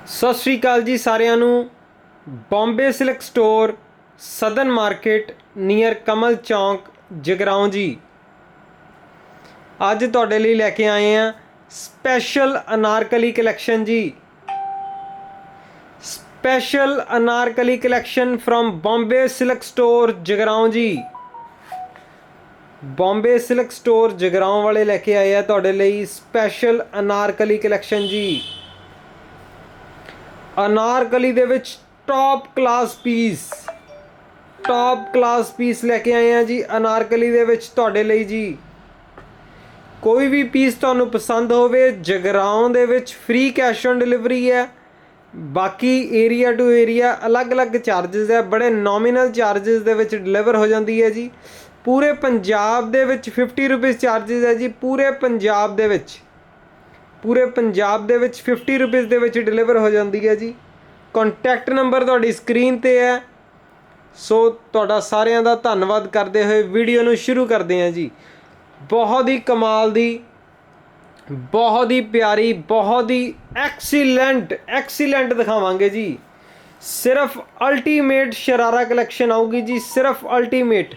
सत श्री अकाल जी सारिਆਂ ਨੂੰ। बॉम्बे सिल्क स्टोर सदन मार्केट ਨੀਅਰ कमल चौंक जगराओं जी ਅੱਜ ਤੁਹਾਡੇ ਲਈ ਲੈ ਕੇ ਆਏ ਆ स्पैशल अनारकली कलैक्शन जी। Special Anarkali collection from Bombay silk store Jagraon जी। बॉम्बे सिल्क स्टोर जगराओं वाले लेके आए हैं ਤੁਹਾਡੇ ਲਈ स्पैशल अनारकली कलैक्शन जी। अनारकली दे विच टॉप क्लास पीस लेके आए हैं जी। अनारकली दे विच तुहाडे लई जी कोई भी पीस तुहानू पसंद होवे जगराओं दे विच फ्री कैश ऑन डिलीवरी है। बाकी एरिया टू एरिया अलग अलग चार्जिज है, बड़े नॉमिनल चार्जिज दे विच डिलीवर हो जाती है जी। पूरे पंजाब दे विच 50 रुपीज़ चार्जिज है जी। पूरे पंजाब दे विच 50 रुपीज़ दे विच डिलीवर हो जाती है जी। कॉन्टैक्ट नंबर तुहाडी स्क्रीन ते है। सो तुहाडा सारिਆਂ ਦਾ ਧੰਨਵਾਦ करते हुए वीडियो नू शुरू करते हैं जी। बहुत ही कमाल दी, बहुत ही प्यारी, बहुत ही एक्सीलेंट दिखावांगे जी। सिर्फ अल्टीमेट शरारा कलैक्शन आऊगी जी, सिर्फ ultimate.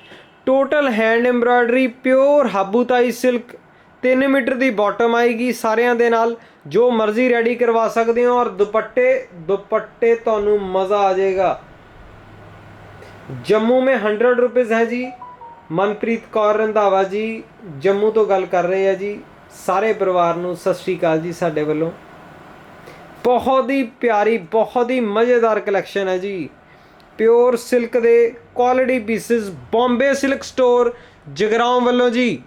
Total hand embroidery pure habutai silk 3 metre की बॉटम आएगी सारिਆਂ ਦੇ ਨਾਲ। जो मर्जी रेडी करवा सकते हो। और दुपट्टे तो मज़ा आ जाएगा। जम्मू में 100 रुपीज़ है जी। मनप्रीत कौर रंधावा जी जम्मू तो गल कर रहे हैं जी। सारे परिवार नू सत श्री अकाल जी साडे वल्लों। बहुत ही प्यारी, बहुत ही मज़ेदार कलैक्शन है जी। प्योर सिल्क दे quality pieces Bombay silk store Jagraon वल्लों जी।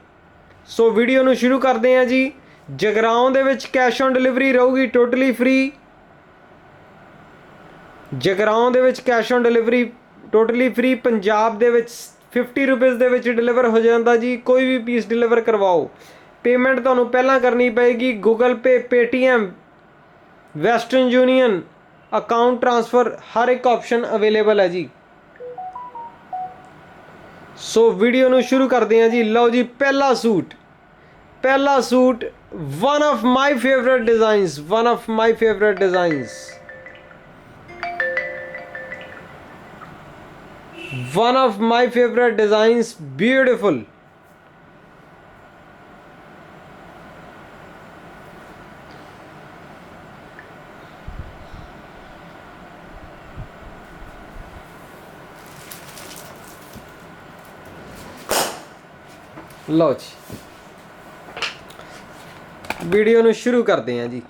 सो वीडियो नू शुरू करते हैं जी। जगराओं दे विच कैश ऑन डिलीवरी रहूगी टोटली फ्री। जगराओं दे विच cash on delivery totally free. Punjab दे विच 50 रुपीज़ दे विच डिलीवर हो जाता जी। कोई भी पीस डिलीवर करवाओ पेमेंट तुहानू पहला करनी पेगी। Google pay, Paytm, western union, account transfer हर एक ऑप्शन अवेलेबल है जी। सो वीडियो नू शुरू करते हैं जी। लो जी पहला suit one of my favourite designs, beautiful. लो जी वीडियो नू शुरू करते हैं जी।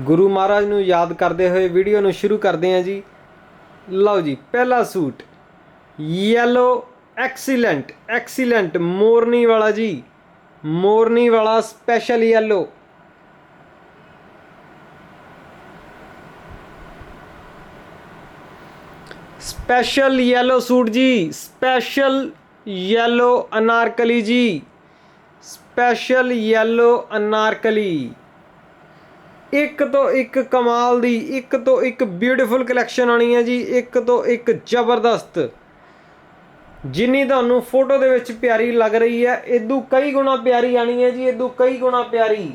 गुरु महाराज नू याद करते हुए वीडियो नू शुरू करते हैं जी। लो जी पहला सूट येलो एक्सीलेंट मोरनी वाला जी। मोरनी वाला special yellow. Special yellow suit जी। स्पैशल येलो अनारकली जी। Special yellow anarkali. एक तो एक कमाल दी, एक तो एक ब्यूटीफुल कलैक्शन आनी है जी। एक तो एक जबरदस्त। जिन्नी तुहानू फोटो दे विच प्यारी लग रही है इदू कई गुणा प्यारी आनी है जी। इदू कई गुणा प्यारी।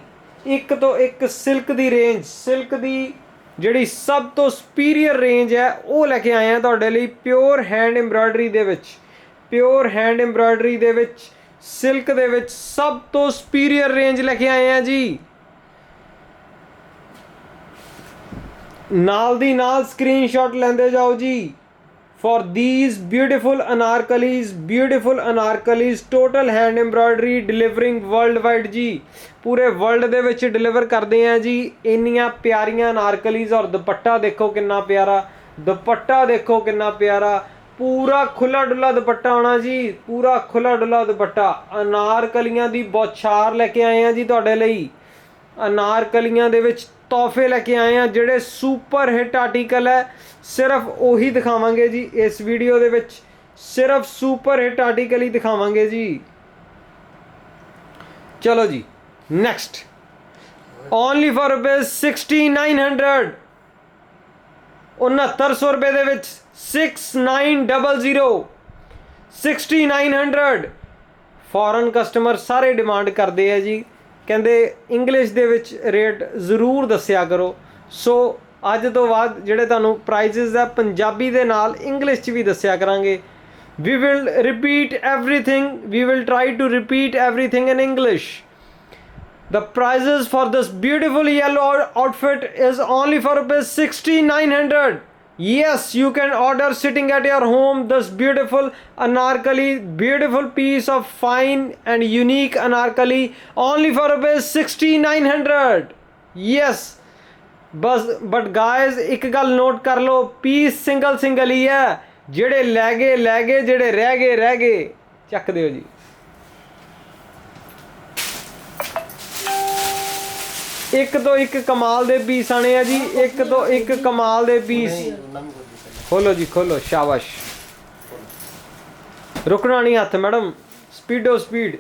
एक तो एक सिल्क दी रेंज, सिल्क दी जिहड़ी सब तो सुपीरियर रेंज है वो लेके आए हैं तुहाडे लई। प्योर हैंड एम्ब्रॉयडरी दे विच सिल्क दे विच सब तो सुपीरियर रेंज लेके आए हैं जी। नाल दी नाल स्क्रीनशॉट लेंदे जाओ जी। For these beautiful anarkalis total hand embroidery delivering worldwide जी। पूरे वर्ल्ड दे विच डिलीवर करते हैं जी। इन्नियां प्यारियां अनारकलीज। और दुपट्टा देखो कितना प्यारा, पूरा खुला डुला दुपट्टा आना जी। पूरा खुला डुला दुपट्टा। अनारकलियां दी बौछार लेके आए हैं जी तुहाडे लई। अनारकलियां दे विच तोहफे लेके आए हैं जिहड़े सुपर हिट आर्टिकल है। सिर्फ उही दिखावांगे जी इस वीडियो दे विच। सिर्फ सुपर हिट आर्टिकल ही दिखावांगे जी। चलो जी नेक्स्ट ओनली फॉर रुपीज़ 6900। 6900 रुपये दे विच 6900 6900 ਫੋਰਨ ਕਸਟਮਰ ਸਾਰੇ ਡਿਮਾਂਡ ਕਰਦੇ ਆ ਜੀ, ਕਹਿੰਦੇ ਇੰਗਲਿਸ਼ ਦੇ ਵਿੱਚ ਰੇਟ ਜ਼ਰੂਰ ਦੱਸਿਆ ਕਰੋ। ਸੋ ਅੱਜ ਤੋਂ ਬਾਅਦ ਜਿਹੜੇ ਤੁਹਾਨੂੰ ਪ੍ਰਾਈਸਿਸ ਆ ਪੰਜਾਬੀ ਦੇ ਨਾਲ ਇੰਗਲਿਸ਼ 'ਚ ਵੀ ਦੱਸਿਆ ਕਰਾਂਗੇ। we will repeat everything, we will try to repeat everything in English. The prices for this beautiful yellow outfit is only for rupees 6900. Yes, you can order sitting at your home this beautiful anarkali, beautiful piece of fine and unique anarkali only for rupees 6900. Yes, but guys एक गल note कर लो, piece single ही है, ਜਿਹੜੇ ਲੈ ਗਏ ਜਿਹੜੇ ਰਹਿ ਗਏ ਚੱਕ ਦਿਓ ਜੀ। ਇੱਕ ਤੋਂ ਇੱਕ ਕਮਾਲ ਦੇ ਪੀਸ ਆਣੇ ਆ ਜੀ, ਇੱਕ ਤੋਂ ਇੱਕ ਕਮਾਲ ਦੇ ਪੀਸ। ਖੋਲੋ ਜੀ ਖੋਲੋ, ਸ਼ਾਬਾਸ਼। ਰੁਕਣਾ ਨਹੀਂ ਹੱਥ ਮੈਡਮ, ਸਪੀਡੋ ਸਪੀਡ।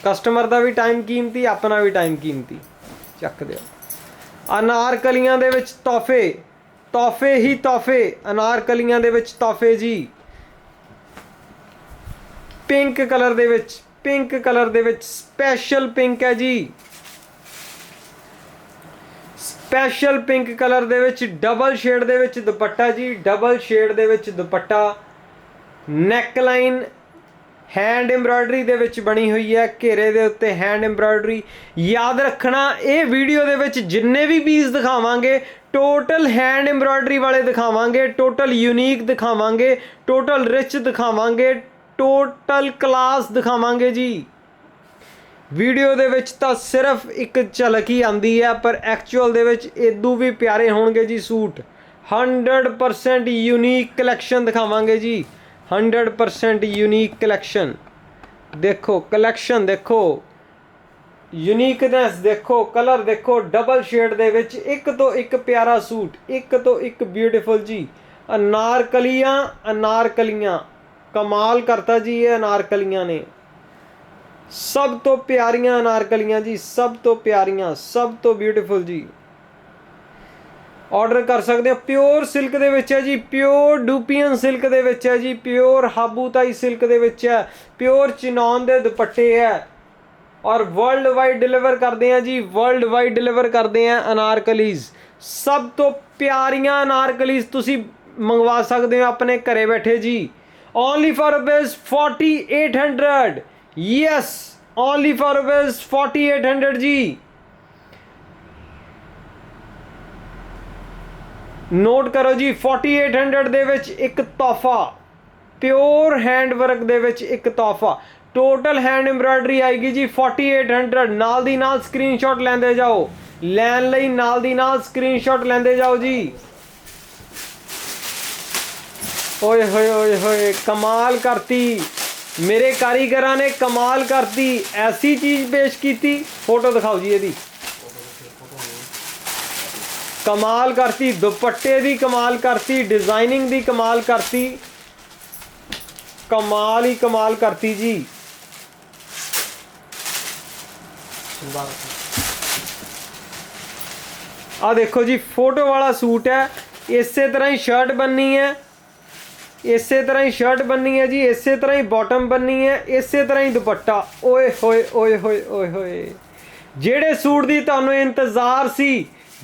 ਕਸਟਮਰ ਦਾ ਵੀ ਟਾਈਮ ਕੀਮਤੀ, ਆਪਣਾ ਵੀ ਟਾਈਮ ਕੀਮਤੀ। ਚੱਕ ਦਿਓ। ਅਨਾਰਕਲੀਆਂ ਦੇ ਵਿੱਚ ਤੋਹਫੇ ਹੀ ਤੋਹਫੇ, ਅਨਾਰਕਲੀਆਂ ਦੇ ਵਿੱਚ ਤੋਹਫੇ ਜੀ। ਪਿੰਕ ਕਲਰ ਦੇ ਵਿੱਚ ਸਪੈਸ਼ਲ ਪਿੰਕ ਹੈ ਜੀ, ਸਪੈਸ਼ਲ ਪਿੰਕ ਕਲਰ ਦੇ ਵਿੱਚ ਡਬਲ ਸ਼ੇਡ ਦੇ ਵਿੱਚ ਦੁਪੱਟਾ ਜੀ, ਡਬਲ ਸ਼ੇਡ ਦੇ ਵਿੱਚ ਦੁਪੱਟਾ। ਨੈਕ ਲਾਈਨ हैंड एम्ब्रॉयडरी ਦੇ ਵਿੱਚ ਬਣੀ ਹੋਈ ਹੈ, ਘੇਰੇ ਦੇ ਉੱਤੇ हैंड एम्ब्रॉयडरी। याद रखना ਇਹ ਵੀਡੀਓ ਦੇ ਵਿੱਚ ਜਿੰਨੇ ਵੀ ਪੀਸ ਦਿਖਾਵਾਂਗੇ टोटल हैंड एम्ब्रॉयडरी वाले दिखावांगे, टोटल यूनीक दिखावांगे, टोटल रिच दिखावांगे, टोटल क्लास दिखावांगे जी। वीडियो दे विच तां सिर्फ एक झलक ही आंदी है, पर एक्चुअल दे विच इदू भी प्यारे होणगे जी सूट। 100% यूनीक कलैक्शन दिखावांगे जी, 100% यूनीक कलैक्शन। देखो कलैक्शन देखो, यूनीकनेस देखो, कलर देखो, डबल शेड दे विच एक तो एक प्यारा सूट, एक तो एक ब्यूटीफुल जी। अनारकलियाँ कमाल करता जी ये अनारकलियाँ ने, सब तो प्यारियां अनारकलियाँ जी, सब तो प्यारियां, सब तो ब्यूटीफुल जी। ऑर्डर कर सकते हो। प्योर सिल्क दे विच है जी, प्योर डूपियन सिल्क दे विच है जी, प्योर हाबूताई सिल्क दे विच है, प्योर चिनौन दे दुपट्टे है, और वर्ल्ड वाइड डिलीवर करते हैं जी, वर्ल्ड वाइड डिलीवर करते हैं अनारकलीज। सब तो प्यारियां अनारकलीज तुसी मंगवा सकते हो अपने घरे बैठे जी, only for rupees 4800। Yes, only for rupees 4800 जी। नोट करो जी, 4800 दे विच एक तोहफा, प्योर हैंड वर्क दे विच एक तोहफा। टोटल हैंड एम्ब्रॉयडरी आएगी जी 4800। नाल दी नाल स्क्रीनशॉट लेंदे जाओ, लैन लई नाल दी नाल स्क्रीनशॉट लेंदे जाओ जी। ओए होए कमाल करती, मेरे कारीगरां ने कमाल करती, ऐसी चीज़ पेश की थी। फोटो दिखाओ जी ਇਹਦੀ, कमाल करती, दुपट्टे दी कमाल करती, डिजाइनिंग दी कमाल करती, कमाल ही कमाल करती जी। आ देखो जी फोटो वाला सूट है, इसे तरह ही शर्ट बननी है, इसे तरह ही शर्ट बननी है जी, इसे तरह ही बॉटम बननी है, इसे तरह ही दुपट्टा। ओए होए जेड़े सूट दी तुहानू इंतजार सी,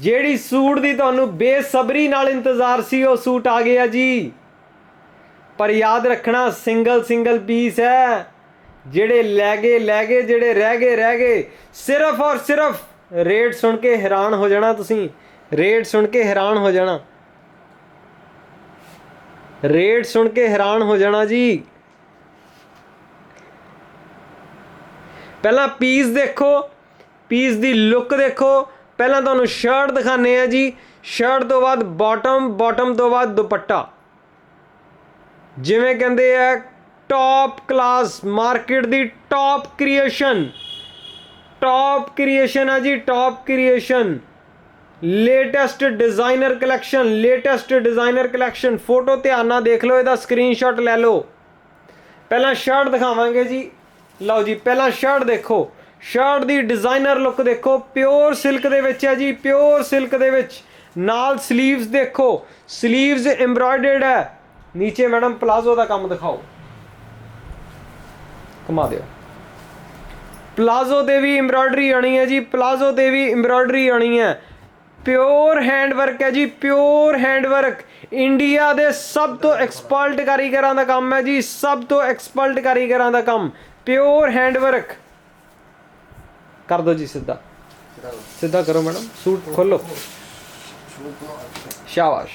जेड़ी सूट दी तुहानू बेसब्री नाल इंतजार सी, वो सूट आ गया जी। पर याद रखना सिंगल पीस है, जेड़े लै गए जेड़े रह गए। सिर्फ और सिर्फ रेट सुन के हैरान हो जाना तुसी, रेट सुन के हैरान हो जाना, रेट सुन के हैरान हो जाना जी। पहला पीस देखो, पीस दी लुक देखो। पहला तुहानू शर्ट दिखाने हैं जी, शर्ट तो बाद बॉटम, बॉटम तो बाद दुपट्टा। जिवें कहंदे आ टॉप क्लास, मार्केट दी टॉप क्रिएशन है जी, top creation. Latest designer collection, latest designer collection. Photo ध्यान नाल देख लो, इहदा स्क्रीनशॉट ले लो। पहला शर्ट दिखावांगे जी, लो जी पहला शर्ट देखो, शर्ट दी डिज़ाइनर लुक देखो, प्योर सिल्क दे विच है जी, प्योर सिल्क दे विच। नाल स्लीव्स देखो, स्लीव्स एम्ब्रॉयडर्ड है। नीचे मैडम प्लाजो का काम दिखाओ, घुमा दो। प्लाजो ते भी एम्ब्रॉयडरी आनी है जी, प्लाजो ते भी एम्ब्रॉयडरी आनी है। प्योर हैंड वर्क है जी, प्योर हैंड वर्क। इंडिया दे सब तो एक्सपर्ट कारीगरां दा काम है जी, सब तो एक्सपर्ट कारीगरां दा काम। Pure hand work. कर दो जी सीधा, सीधा करो मैडम, सूट खोलो, शाबाश।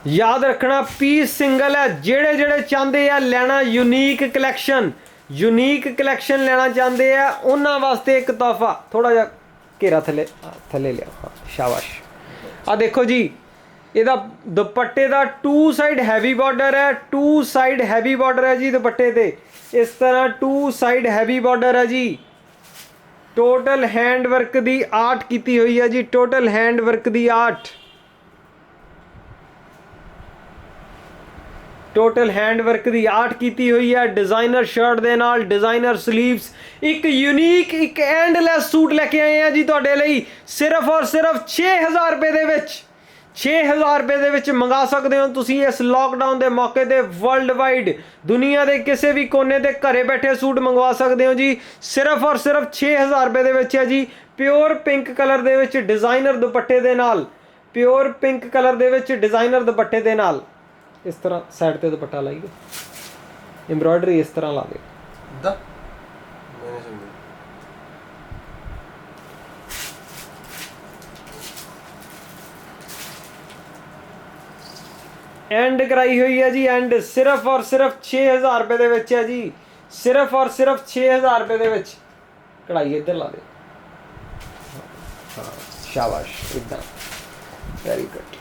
याद रखना पीस सिंगल है। जेड़े जेड़े चाहते हैं लेना यूनीक कलैक्शन, यूनीक कलैक्शन लेना चाहते हैं उन्होंने वास्ते एक तोहफा। थोड़ा जा घेरा थले थले लिया, हाँ शाबाश। आ देखो जी, ਇਹਦਾ ਦੁਪੱਟੇ ਦਾ 2 ਸਾਈਡ ਹੈਵੀ ਬਾਰਡਰ ਹੈ, 2 ਸਾਈਡ ਹੈਵੀ ਬਾਰਡਰ ਹੈ ਜੀ ਦੁਪੱਟੇ ਤੇ। ਇਸ ਤਰ੍ਹਾਂ 2 ਸਾਈਡ ਹੈਵੀ ਬਾਰਡਰ ਹੈ ਜੀ। ਟੋਟਲ हैंड वर्क ਦੀ ਆਰਟ ਕੀਤੀ ਹੋਈ ਹੈ ਜੀ, ਟੋਟਲ हैंड वर्क ਦੀ ਆਰਟ, टोटल हैंड वर्क की आर्ट की हुई है। डिज़ाइनर शर्ट दे नाल डिज़ाइनर स्लीव्स, एक यूनीक एक एंडलैस सूट लेके आए हैं जी तुहाडे लई, सिर्फ और सिर्फ 6000 रुपए दे विच। 6000 रुपए दे विच मंगा सकते हो तुसीं इस लॉकडाउन के मौके ते वर्ल्ड वाइड दुनिया के किसी भी कोने ते घरे बैठे सूट मंगवा सकते हो जी, सिर्फ और सिर्फ 6000 रुपए दे विच है जी। प्योर पिंक कलर दे विच डिज़ाइनर दुपट्टे दे नाल, प्योर पिंक कलर दे विच डिज़ाइनर दुपट्टे दे नाल। इस तरह साइड पे दुपट्टा लाइए, एम्ब्रॉयडरी इस तरह ला दे। एंड कराई हुई है जी, एंड सिर्फ और सिर्फ 6000 रुपए दे विच है जी, सिर्फ और सिर्फ 6000 रुपए दे विच। कढ़ाई इधर ला दे, हाँ शाबाश, इधर वेरी गुड।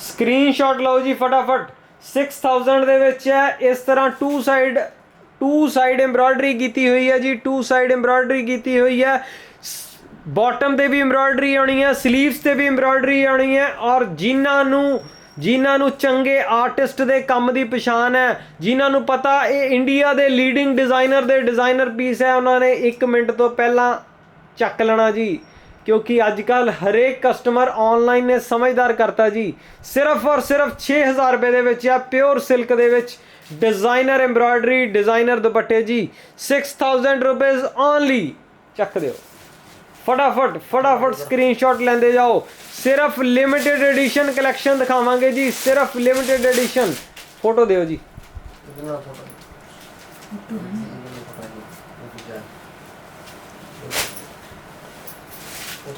स्क्रीनशॉट लो जी फटाफट। 6000 दे विच है। इस तरह 2 साइड एम्ब्रॉयडरी की हुई है जी, 2 साइड एम्ब्रॉयडरी की हुई है। बॉटम ते भी एम्ब्रॉयडरी आनी है, स्लीव्स ते भी एम्ब्रॉयडरी आनी है। और जिन्होंने चंगे आर्टिस्ट दे काम दी पछाण है, जिन्होंने पता ये इंडिया दे लीडिंग डिज़ाइनर पीस है, उन्होंने 1 मिनट तो पहला चक लेना जी, क्योंकि अजकल हरेक कस्टमर ऑनलाइन ने समझदार करता जी। सिर्फ और सिर्फ 6000 रुपए दे विच है, प्योर सिल्क दे विच डिज़ाइनर एम्ब्रॉयडरी डिज़ाइनर दुपट्टे जी, 6000 रुपीज़ ओनली। चक दो फटाफट फटाफट, स्क्रीनशॉट लेंदे जाओ। सिर्फ लिमिटेड एडिशन कलैक्शन दिखावांगे जी, सिर्फ लिमिटेड एडिशन। फोटो दो जी,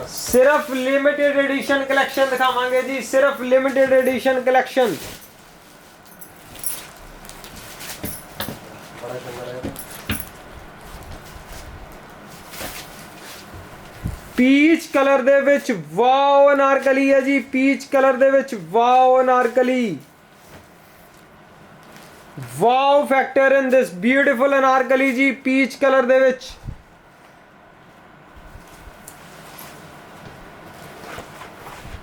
सिर्फ लिमिटेड एडिशन कलेक्शन दिखावांगे जी, सिर्फ limited edition collection. Peach colour दे विच वाओ अनारकली है जी, पीच कलर दे विच wow anarkali, wow factor in this beautiful anarkali जी, पीच कलर दे विच।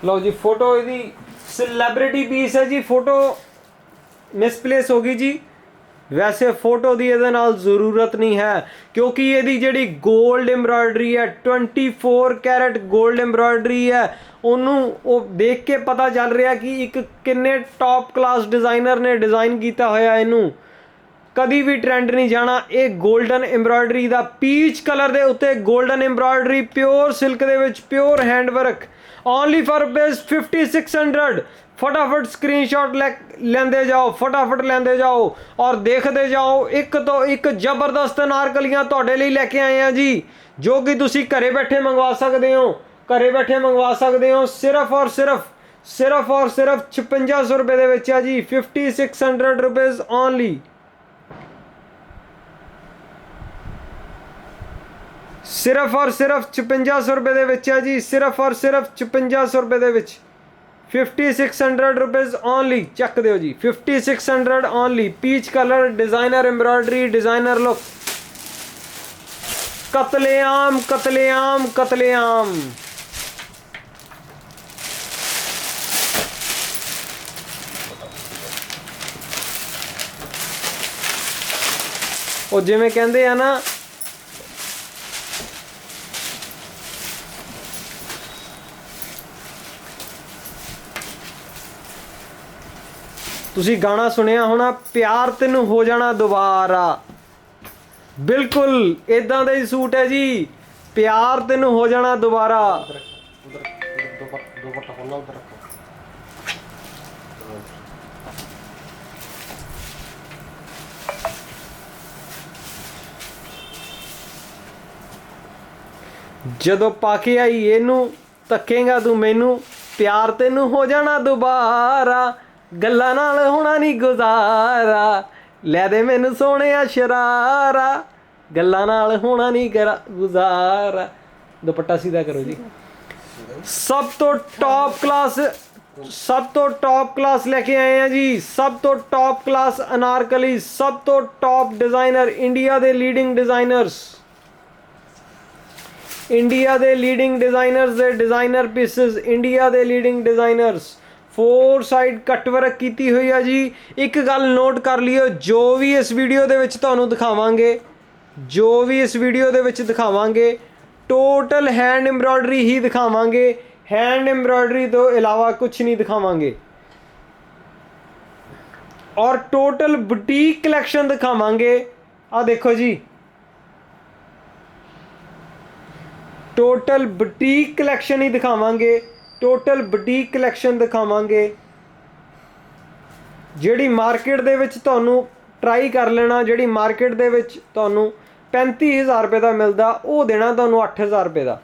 लो जी फोटो, यदि सैलेब्रिटी पीस है जी, फोटो मिसप्लेस होगी जी। वैसे फोटो की ये जरूरत नहीं है, क्योंकि ये जी गोल्ड एम्ब्रॉयडरी है, 24 कैरेट गोल्ड एम्ब्रॉयडरी है। उन्होंने देख के पता चल रहा कि एक किन्ने टॉप क्लास डिज़ाइनर ने डिज़ाइन किया होया, इनू कभी भी ट्रेंड नहीं जाना। ये गोल्डन एम्ब्रॉयडरी का पीच कलर के उत्ते गोल्डन एम्ब्रॉयडरी, प्योर सिल्क दे विच pure hand work, only for rupees 5600। फटाफट स्क्रीनशॉट लेंदे जाओ, फटाफट लेंदे जाओ और देखते जाओ। एक तो एक जबरदस्त अनारकलियां तुहाडे लई लेके आए हैं जी, जो कि तुसी घरे बैठे मंगवा सकते हो, घरे बैठे मंगवा सकते हो। सिर्फ और सिर्फ 5600 रुपए दे विच है जी, 5600 रुपीज़ ओनली। सिर्फ और सिर्फ 5600 रुपए दे विच है जी, सिर्फ और सिर्फ 5600 रुपए दे विच, 5600 रुपीज़ ओनली। चक दो जी, 5600 only. Peach colour designer embroidery designer look, कतलेआम कतलेआम कतलेआम। और जिवें कहंदे आ ना, ਤੁਸੀਂ ਗਾਣਾ ਸੁਣਿਆ ਹੋਣਾ, ਪਿਆਰ ਤੈਨੂੰ ਹੋ ਜਾਣਾ ਦੁਬਾਰਾ। ਬਿਲਕੁਲ ਇਦਾਂ ਦਾ ਹੀ ਸੂਟ ਹੈ ਜੀ, ਪਿਆਰ ਤੈਨੂੰ ਹੋ ਜਾਣਾ ਦੁਬਾਰਾ। दुपट्टा खोलना उधर रखो। ਜਦੋਂ ਪਾ ਕੇ ਆਈ ਇਹਨੂੰ ਤੱਕੇਗਾ ਤੂੰ ਮੈਨੂੰ, ਪਿਆਰ ਤੈਨੂੰ ਹੋ ਜਾਣਾ ਦੁਬਾਰਾ, ਗੱਲਾਂ ਨਾਲ ਹੋਣਾ ਨਹੀਂ ਗੁਜ਼ਾਰਾ, ਲੈ ਦੇ ਮੈਨੂੰ ਸੋਹਣਿਆ ਸ਼ਰਾਰਾ, ਗੱਲਾਂ ਨਾਲ ਹੋਣਾ ਨਹੀਂ ਗੁਜ਼ਾਰਾ। ਦੁਪੱਟਾ सीधा करो जी। सब तो टॉप क्लास लेके आए हैं जी, सब तो टॉप क्लास अनारकली, सब तो टॉप डिजाइनर, इंडिया दे लीडिंग डिजाइनर्स, इंडिया दे लीडिंग डिजाइनर्स दे डिजाइनर पीसेस, इंडिया दे leading designers. 4 side cut work की हुई है जी। एक गल नोट कर लियो, जो भी इस वीडियो दे विच तुहानूं दिखावांगे, जो भी इस वीडियो दे विच दिखावांगे, टोटल हैंड एम्ब्रॉयडरी ही दिखावांगे, हैंड एम्ब्रॉयडरी तो इलावा कुछ नहीं दिखावांगे। और टोटल बुटीक कलेक्शन दिखावांगे। आ देखो जी, टोटल बुटीक कलेक्शन ही दिखावांगे, टोटल बुटीक कलेक्शन दिखावांगे। जिहड़ी मार्केट दे विच तुहानूं ट्राई कर लेना, जिहड़ी मार्केट दे विच तुहानूं 35,000 रुपये का मिलता, वो देना तुहानूं 8,000 रुपये का।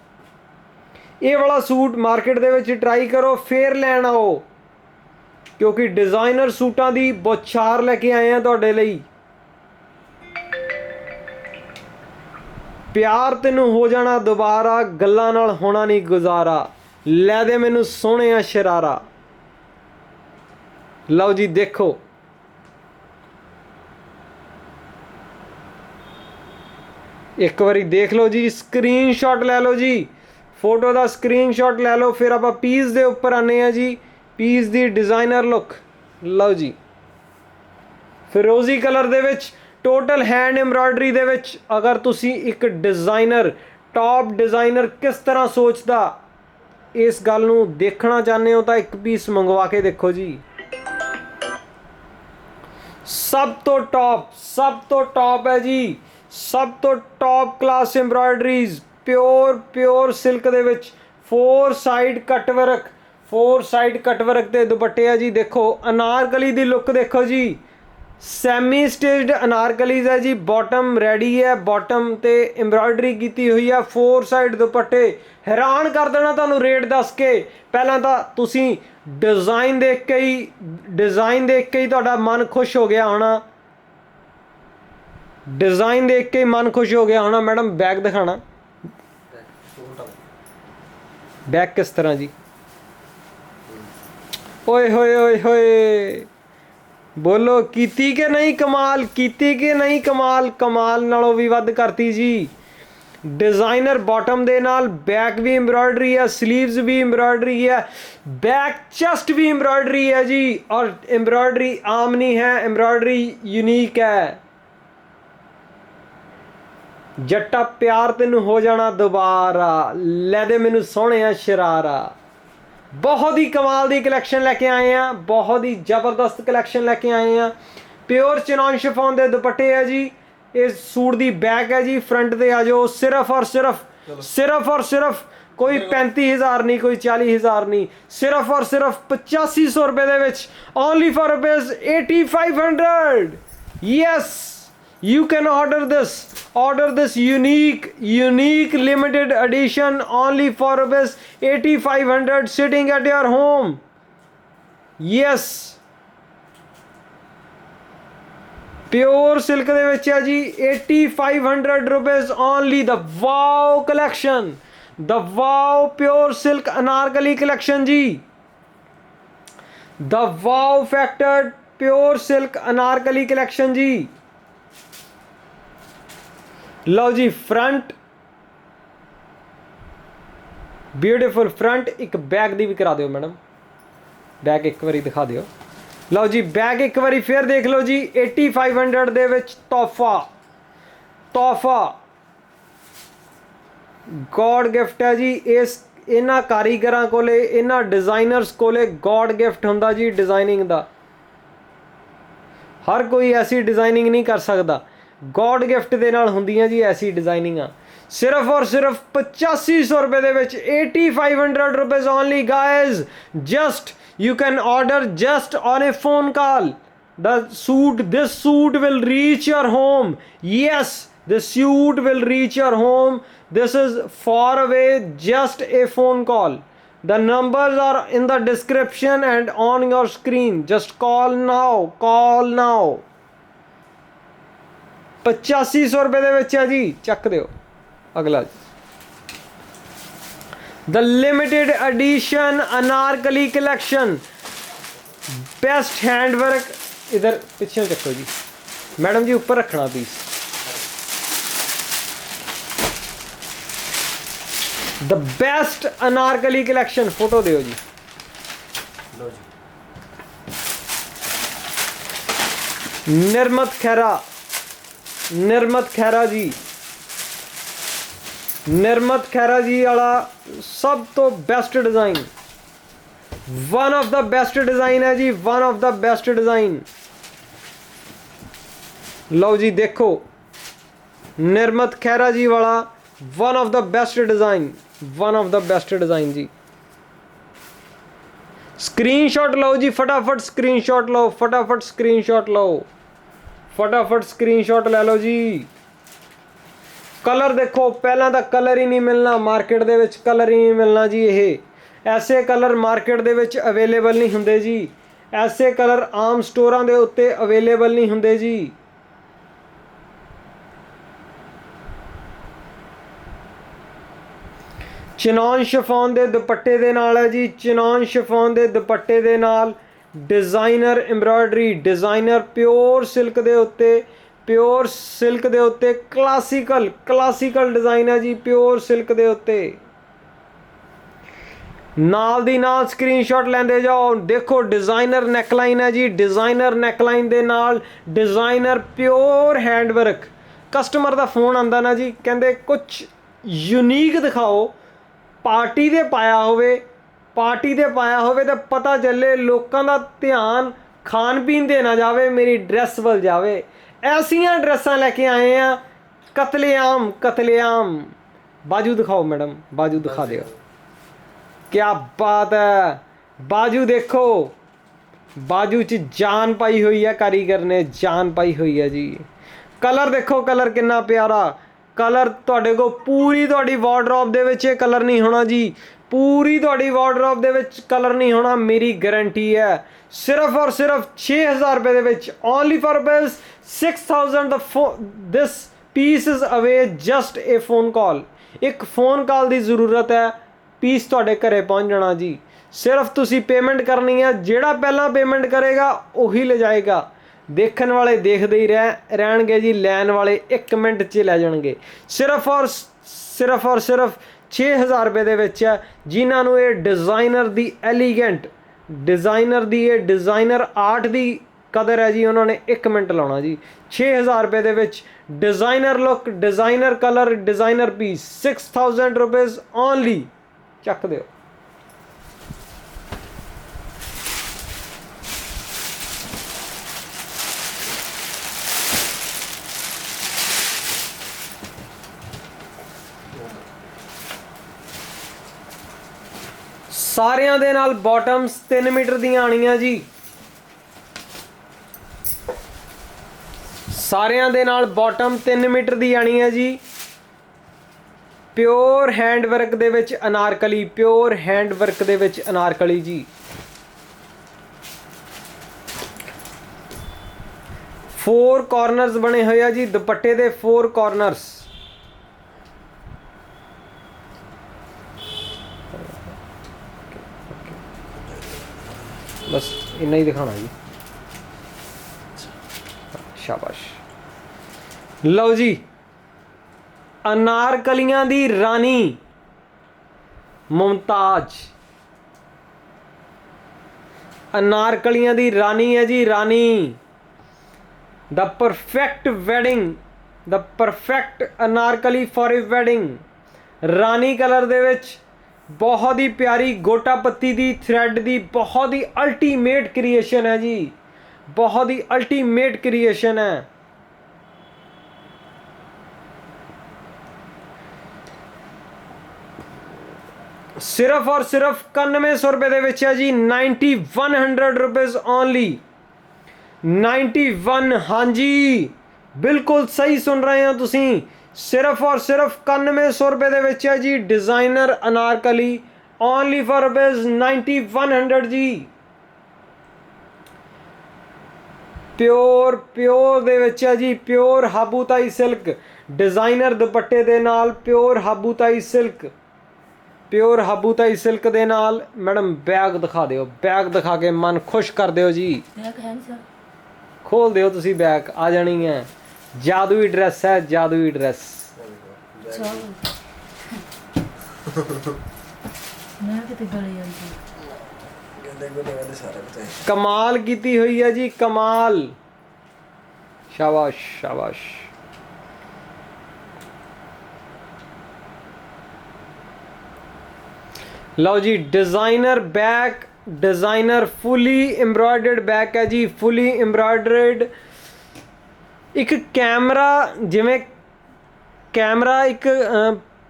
ये वाला सूट मार्केट दे विच ट्राई करो, फिर लैन आओ, क्योंकि डिजाइनर सूटां दी बौछार लेके आए हैं तुहाडे लई। प्यार तैनूं हो जाना दोबारा, गल्लां नाल होना नहीं गुजारा, लै दे मैनूं सोहणिया शरारा। लो जी देखो, एक बारी देख लो जी, स्क्रीनशॉट ले लो जी, फोटो का स्क्रीनशॉट ले लो। फिर आप पीस के उपर आने हैं जी, पीस की डिजाइनर लुक। लो जी, फिरोजी कलर दे विच टोटल हैंड एम्ब्रॉयडरी दे विच। अगर तुसी एक डिजाइनर, टॉप डिजाइनर किस तरह सोचता, इस गल नूं देखना चाहते हो तो एक पीस मंगवा के देखो जी। सब तो टॉप है जी, सब तो top class embroideries, pure silk दे विच 4 side cut work, 4 side cut work के दुपट्टे है जी। देखो अनारकली दी लुक देखो जी, सैमी स्टिच्ड अनारकलीज है जी। बॉटम रेडी है, बॉटम ते एम्ब्रॉयडरी की हुई है, 4 साइड दुपट्टे। हैरान कर देना तुहानूं रेट दस के। पहला तो तुसी डिज़ाइन देख के ही तुहाडा मन खुश हो गया होना, डिज़ाइन देख के मन खुश हो गया होना। मैडम बैग दिखाना, बैग किस तरह जी, ओए होए ओए होए, बोलो कीती के नहीं कमाल, कीती के नहीं कमाल, कमाल नालों भी वध करती जी। डिज़ाइनर बॉटम दे नाल बैक भी एम्ब्रॉयडरी है, स्लीव्स भी एम्ब्रॉयडरी है, बैक चेस्ट भी एम्ब्रॉयडरी है जी। और एम्ब्रॉयडरी आम नहीं है, एम्ब्रॉयडरी यूनिक है। जट्टा प्यार तैनूं हो जाना दोबारा, लै दे मैनूं सोहणिया शरारा। बहुत ही कमाल की कलैक्शन लैके आए हैं, बहुत ही जबरदस्त कलैक्शन लैके आए हैं। प्योर चिनॉन शिफॉन के दुपट्टे है जी। इस सूट की बैक है जी, फ्रंट से आ जाओ। सिर्फ और सिर्फ कोई 35,000 नहीं, कोई 40,000 नहीं, सिर्फ और सिर्फ 8500 रुपये दे विच, only for rupees 8500। Yes, you can order this unique limited edition only for rupees 8500, sitting at your home. Yes, pure silk दे विच है जी, 8500 rupees only. The wow collection, the wow pure silk anarkali collection जी, the wow factor pure silk anarkali collection जी। लो जी front, beautiful front. एक bag दी भी करा दियो मैडम, बैग एक बारी दिखा दियो। लो जी बैग एक बारी फिर देख लो जी, 8500 दे विच तोहफा गॉड गिफ्ट है जी। इस इन्हां कारीगरां कोले, इन्हां डिजाइनर्स कोले गॉड गिफ्ट हुंदा जी डिजाइनिंग दा। हर कोई ऐसी डिज़ाइनिंग नहीं कर सकता, गॉड गिफ्ट दे नाल हुंदियां जी ऐसी डिज़ाइनिंगां। सिर्फ और सिर्फ 8500 रुपए दे विच, 8500 rupees only guys. Just you can order just on A phone call. This suit will reach your home. Yes, this suit will reach your home. This is far away, just a phone call. The numbers are in the description and on your screen. Just call now, call now। 8500 रुपए ਦੇ ਵਿੱਚ ਹੈ ਜੀ, ਚੱਕ ਦਿਓ। ਅਗਲਾ The limited edition Anarkali collection, best handwork. इधर पीछे चक्को जी मैडम जी, ऊपर रखना पीस। The best Anarkali collection, photo दो जी। निर्मत खैरा, निर्मत खैरा जी, निर्मत खैरा जी वाला सब तो best design, one of the best design है जी, one of the best design. लो जी देखो, निर्मत खैरा जी वाला one of the best design, one of the best design जी। स्क्रीनशॉट लो जी, फटाफट स्क्रीनशॉट लो, फटाफट स्क्रीनशॉट लो, फटाफट स्क्रीनशॉट ले लो जी। कलर देखो, पहला तो कलर ही नहीं मिलना मार्केट दे विच, कलर ही नहीं मिलना जी। ये ऐसे कलर मार्केट दे विच अवेलेबल नहीं हुंदे जी, ऐसे कलर आम स्टोरां दे उत्ते अवेलेबल नहीं हुंदे जी। चिनॉन शिफॉन दे दुपट्टे दे नाल है जी, चिनॉन शिफॉन दे दुपट्टे दे नाल designer embroidery, designer pure silk दे उत्ते, प्योर सिल्क दे उत्ते क्लासिकल, क्लासिकल डिज़ाइन है जी, प्योर सिल्क दे उत्ते। नाल दी नाल स्क्रीनशॉट लेंदे जाओ। देखो डिज़ाइनर नैकलाइन है जी, डिज़ाइनर नैकलाइन दे नाल डिज़ाइनर प्योर हैंडवर्क। कस्टमर दा फोन आंदा ना जी, कहंदे कुछ यूनीक दिखाओ, पार्टी दे पाया होवे, पार्टी दे पाया होवे ते पता चले लोकां दा ध्यान खान पीन दे ना जावे, मेरी ड्रैस वल जावे। ऐसियां ड्रैसां लेके आए हैं, कतलेआम, कतलेआम। बाजू दिखाओ मैडम, बाजू दिखा दिओ, क्या बात है। बाजू देखो, बाजू च जान पाई हुई है, कारीगर ने जान पाई हुई है जी। कलर देखो, कलर कितना प्यारा कलर। तुहाडे को पूरी तुहाडी वार्डरोब दे विच ये कलर नहीं होना जी, पूरी तुहाडी वार्डरोब दे विच कलर नहीं होना, मेरी गारंटी है। सिर्फ और सिर्फ 6000 रुपए दे विच, only for bills 6000। This piece is away just a phone call. एक फोन कॉल की जरूरत है, पीस तुहाडे घरे पहुंच जाना जी। सिर्फ तुसी पेमेंट करनी है, जिहड़ा पहला पेमेंट करेगा उही ले जाएगा। देखने वाले देखते ही रहणगे जी, लैन वाले 1 मिनट च लै जाणगे। सिर्फ और सिर्फ 6000 रुपए दे विच है। जिन्होंने ये डिज़ाइनर दी एलीगेंट, डिज़ाइनर दी ये डिज़ाइनर आर्ट दी कदर है जी, उन्होंने 1 मिनट लाना जी। 6000 रुपए दे विच designer look, designer colour, designer piece, 6000 rupees only. चक दो। सारियां दे नाल बॉटम्स 3 मीटर दी आनियां जी, सारियां दे नाल बॉटम 3 मीटर दी आनी है जी। प्योर हैंडवर्क दे विच अनारकली, प्योर हैंडवर्क दे विच अनारकली जी। फोर कॉर्नर्स बने हुए हैं जी दुपट्टे दे, 4 कॉर्नर्स। बस इन्ना ही दिखाना जी, शाबाश। लो जी, अनारकलियां दी रानी मुमताज, अनारकलियां दी रानी है जी, रानी। The perfect wedding, the perfect anarkali for a wedding. रानी कलर दे विच बहुत ही प्यारी गोटा पत्ती दी थ्रेड दी बहुत ही अल्टीमेट क्रिएशन है जी। बहुत ही अल्टीमेट क्रिएशन है। सिर्फ और सिर्फ 9100 रुपए ਦੇ ਵਿੱਚ ਹੈ ਜੀ। 9100 रुपीज़ ओनली। 91, हाँ जी बिल्कुल सही सुन रहे हो तुसी। सिर्फ और सिर्फ 9100 रुपए ਦੇ ਵਿੱਚ है जी। Designer anarkali only for rupees 9100 जी। प्योर ਦੇ ਵਿੱਚ है जी। प्योर हाबूताई सिल्क डिजाइनर दुपट्टे ਦੇ ਨਾਲ। Pure habutai silk, pure habutai silk ਦੇ ਨਾਲ। मैडम बैग दिखा ਦਿਓ, बैग दिखा के मन खुश कर ਦਿਓ जी। बैग है सर, खोल ਦਿਓ ਤੁਸੀਂ बैग, आ जानी है। जादुई ड्रेस है, जादुई ड्रेस। मैं कितने गले ਜਾਂਦੀ कमाल कीती हुई है जी, कमाल। शाबाश शाबाश। लो जी designer bag, designer fully embroidered bag है जी। Fully embroidered. एक कैमरा जिमें कैमरा एक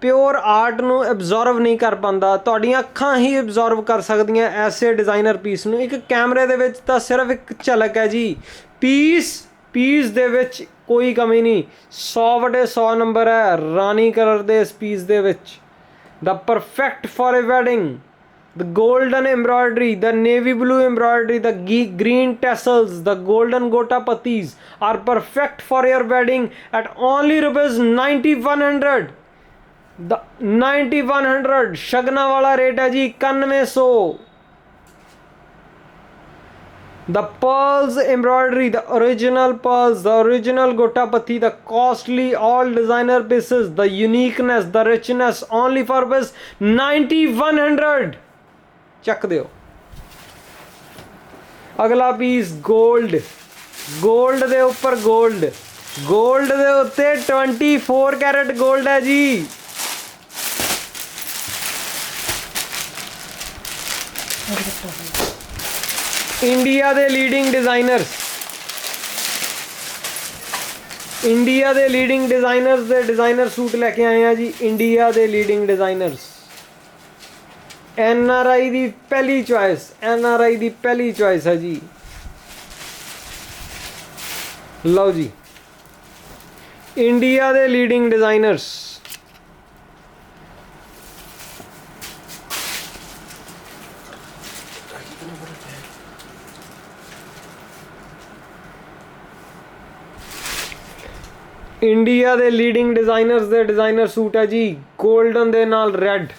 प्योर आर्ट ਨੂੰ ਐਬਜ਼ੌਰਵ ਨਹੀਂ ਕਰ ਪਾਉਂਦਾ, ਤੁਹਾਡੀਆਂ ਅੱਖਾਂ ਹੀ ਐਬਜ਼ੌਰਵ ਕਰ ਸਕਦੀਆਂ ਐਸੇ ਡਿਜ਼ਾਈਨਰ ਪੀਸ ਨੂੰ। ਇੱਕ ਕੈਮਰੇ ਦੇ ਵਿੱਚ ਤਾਂ ਸਿਰਫ ਇੱਕ ਝਲਕ ਹੈ ਜੀ। ਪੀਸ ਦੇ ਵਿੱਚ ਕੋਈ ਕਮੀ ਨਹੀਂ। 100/100 ਨੰਬਰ ਹੈ ਰਾਣੀ ਕਲਰ ਦੇ ਇਸ ਪੀਸ ਦੇ ਵਿੱਚ। The perfect for a wedding, the golden embroidery, the navy blue embroidery, the green tassels, the golden gota pattis are perfect for your wedding at only rupees 9100। the 9100 शगना वाला rate है जी। 9100। The pearls embroidery, the original pearls, the original gota patti, the costly all designer pieces, the uniqueness, the richness only for bus 9100। ਚੱਕ ਦਿਓ। ਅਗਲਾ piece 골ਡ, 골ਡ ਦੇ ਉੱਪਰ 골ਡ, 골ਡ ਦੇ ਉੱਤੇ 24 कैरेट 골ਡ ਹੈ ਜੀ। इंडिया दे लीडिंग डिज़ाइनर्स, इंडिया दे लीडिंग डिज़ाइनर्स दे डिज़ाइनर सूट लेके आए हैं जी। इंडिया दे लीडिंग डिज़ाइनर्स। NRI दी पहली चॉइस, NRI दी पहली चॉइस है जी। लो जी इंडिया दे लीडिंग डिज़ाइनर्स। इंडिया दे लीडिंग डिज़ाइनर्स दे डिज़ाइनर सूट है जी। गोल्डन दे नाल रेड।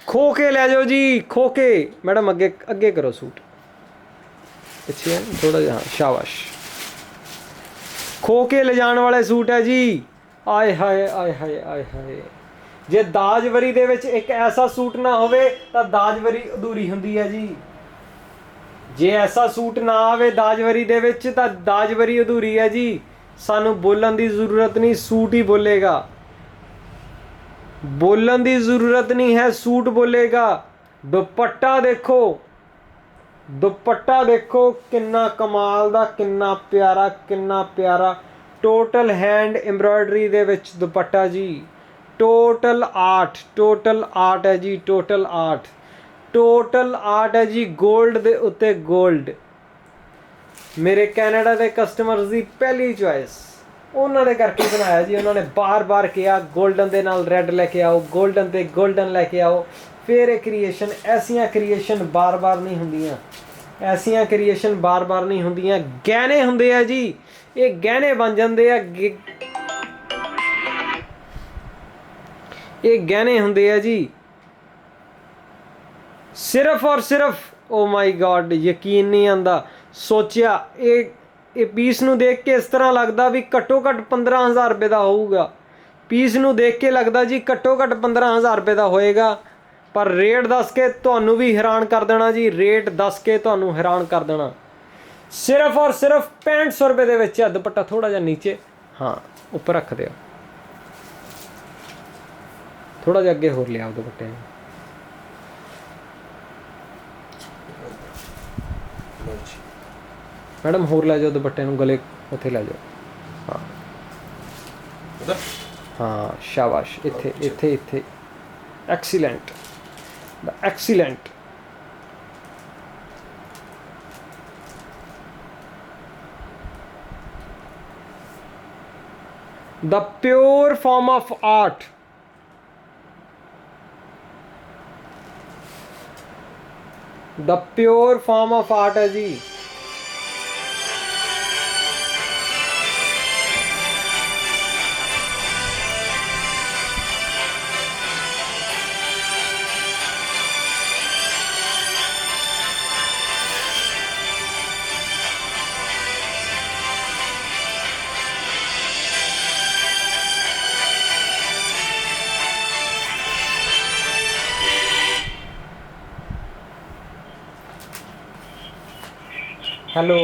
खो के ले जाओ जी, खो के। मैडम अगे अगे करो सूट, पीछे है थोड़ा जहाँ। शाबाश। खो के ले जाने वाले सूट है जी। आए हाय आए हाय आए हाय। जे दाजवरी दे विच एक ऐसा सूट ना होवे तां दाजवरी अधूरी हुंदी है जी। जे ऐसा सूट ना आवे दाजवरी दे विच तां दाजवरी अधूरी है जी। सानू बोलन की जरूरत नहीं, सूट ही बोलेगा। बोलन की जरूरत नहीं है, सूट बोलेगा। दुपट्टा देखो, दुपट्टा देखो किन्ना कमाल दा, किन्ना प्यारा, किन्ना प्यारा। टोटल हैंड एम्ब्रॉयडरी दे विच दुपट्टा जी। टोटल आर्ट है जी। टोटल आर्ट है जी। गोल्ड दे उत्ते गोल्ड। मेरे कैनेडा के कस्टमर्स की पहली चॉइस उन्होंने करके बनाया जी। उन्होंने बार बार किया गोल्डन के नाल रेड लेके आओ, गोल्डन ते गोल्डन लेके आओ। फिर एक क्रिएशन, ऐसियां क्रिएशन बार बार नहीं होंदियां, ऐसियां क्रिएशन बार बार नहीं होंदियां। गहने होंदे आ जी, ये गहने बन जाते हैं। ये गहने होंदे आ जी। सिर्फ और सिर्फ ओ माई गॉड यकीन नहीं आंदा। सोचिया ये पीस नूं देख के इस तरह लगता भी घट्टो घट्ट 15,000 रुपये का होऊगा। पीस नूं देख के लगता जी घट्टो घट्ट 15,000 रुपये का होएगा। पर रेट दस के तुहानूं भी हैरान कर देना जी। रेट दस के तुहानूं हैरान कर देना। सिर्फ और सिर्फ 6500 रुपये दे विच है। दुपट्टा थोड़ा जिहा नीचे, हाँ उपर रख दिओ, थोड़ा जिहा अगे होर लिआओ दुपट्टे। मैडम होर लै जाओ दुपट्टे नूं गले उत्थे लै जाओ हाँ उधर हाँ शाबाश इत्थे इत्थे इत्थे excellent excellent the pure form of art the pure form of art है जी हेलो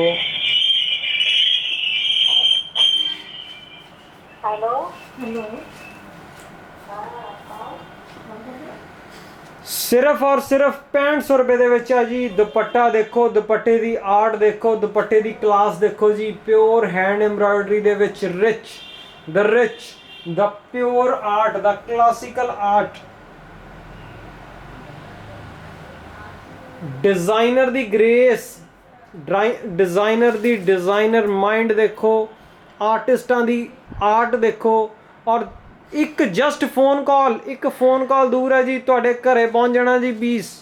सिर्फ और सिर्फ 6500 रुपए ਦੇ ਵਿੱਚ ਆ ਜੀ ਦੁਪੱਟਾ ਦੇਖੋ ਦੁਪੱਟੇ ਦੀ ਆਰਟ ਦੇਖੋ ਦੁਪੱਟੇ ਦੀ ਕਲਾਸ ਦੇਖੋ ਜੀ ਪਿਓਰ ਹੈਂਡ ਐਮਬਰਾਇਡਰੀ ਦੇ ਵਿੱਚ rich the pure art the classical art designer the grace designer the designer mind देखो आर्टिस्टां ਦੀ आर्ट देखो और एक जस्ट फोन कॉल दूर है जी ਤੁਹਾਡੇ ਘਰੇ ਪਹੁੰਚ ਜਾਣਾ ਜੀ 20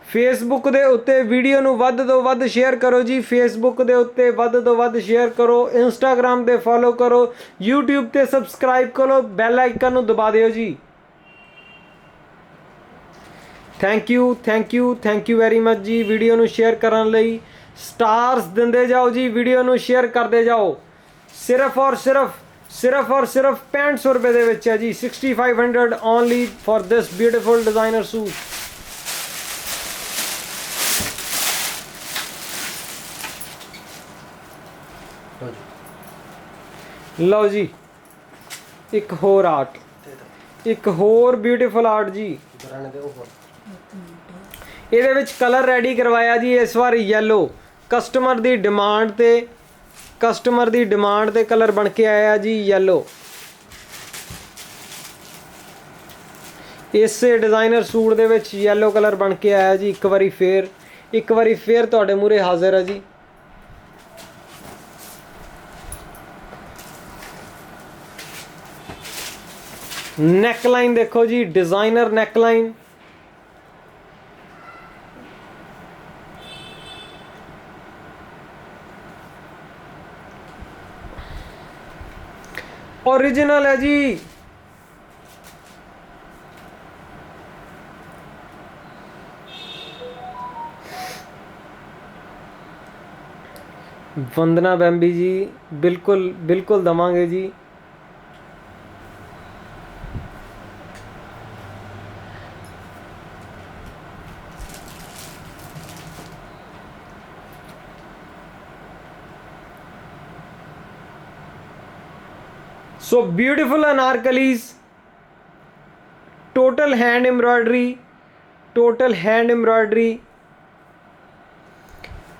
फेसबुक ਦੇ ਉੱਤੇ ਵੀਡੀਓ ਨੂੰ ਵੱਧ ਤੋਂ ਵੱਧ ਸ਼ੇਅਰ ਕਰੋ ਜੀ फेसबुक ਦੇ ਉੱਤੇ ਵੱਧ ਤੋਂ ਵੱਧ ਸ਼ੇਅਰ ਕਰੋ इंस्टाग्राम ਤੇ ਫੋਲੋ ਕਰੋ YouTube ਤੇ ਸਬਸਕ੍ਰਾਈਬ ਕਰੋ ਬੈਲ ਆਈਕਨ ਨੂੰ ਦਬਾ ਦਿਓ ਜੀ थैंक यू वेरी मच जी वीडियो ਨੂੰ ਸ਼ੇਅਰ ਕਰਨ ਲਈ ਸਟਾਰਸ ਦਿੰਦੇ ਜਾਓ ਜੀ ਵੀਡੀਓ ਨੂੰ ਸ਼ੇਅਰ ਕਰਦੇ ਜਾਓ ਸਿਰਫ ਔਰ ਸਿਰਫ 6500 ਰੁਪਏ ਦੇ ਵਿੱਚ ਹੈ ਜੀ 6500 only for this beautiful designer suit ਲਓ ਜੀ ਇੱਕ ਹੋਰ ਆਰਟ ਇੱਕ ਹੋਰ ਬਿਊਟੀਫੁਲ ਆਰਟ ਜੀ ਇਹਦੇ ਵਿੱਚ ਕਲਰ ਰੈਡੀ ਕਰਵਾਇਆ ਜੀ ਇਸ ਵਾਰ ਯੈਲੋ ਕਸਟਮਰ ਦੀ ਡਿਮਾਂਡ ਤੇ ਕਲਰ ਬਣ ਕੇ ਆਇਆ ਜੀ ਯੈਲੋ ਇਸੇ ਡਿਜ਼ਾਈਨਰ ਸੂਟ ਦੇ ਵਿੱਚ ਯੈਲੋ ਕਲਰ ਬਣ ਕੇ ਆਇਆ ਜੀ ਇੱਕ ਵਾਰੀ ਫੇਰ ਤੁਹਾਡੇ ਮੂਹਰੇ ਹਾਜ਼ਰ ਹੈ ਜੀ नेकलाइन देखो जी डिजाइनर नेकलाइन ओरिजिनल है जी वंदना बैम्बी जी बिल्कुल दवांगे जी So beautiful anarkalis, total hand embroidery,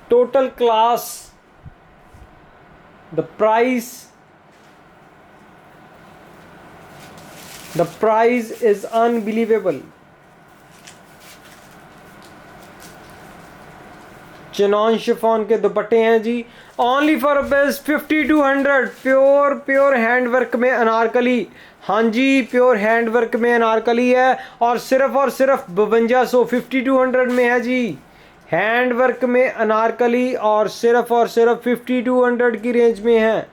total class. The price is unbelievable. Chinon chiffon के दुपट्टे हैं जी only for rupees 5200 pure hand work में अनारकली हाँ जी प्योर हैंड वर्क में अनारकली है और सिर्फ 5200 में है जी हैंड वर्क में अनारकली और सिर्फ 5200 की रेंज में है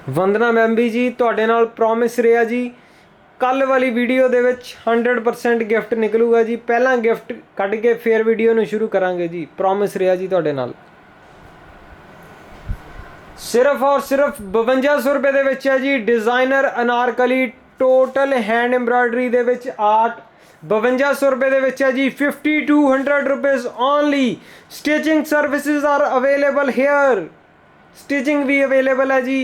वंदना मैम्बी जी तुहाडे नाल प्रॉमिस रहा जी कल वाली वीडियो दे विच 100% गिफ्ट निकलूगा जी पहला गिफ्ट कट के फिर वीडियो नूं शुरू करांगे जी प्रॉमिस रहा जी तुहाडे नाल सिर्फ और सिर्फ 5200 रुपए दे विच है जी designer anarkali total hand embroidery दे विच आर्ट 5200 रुपए दे विच है जी 5200 rupees only stitching services are available here stitching भी अवेलेबल है जी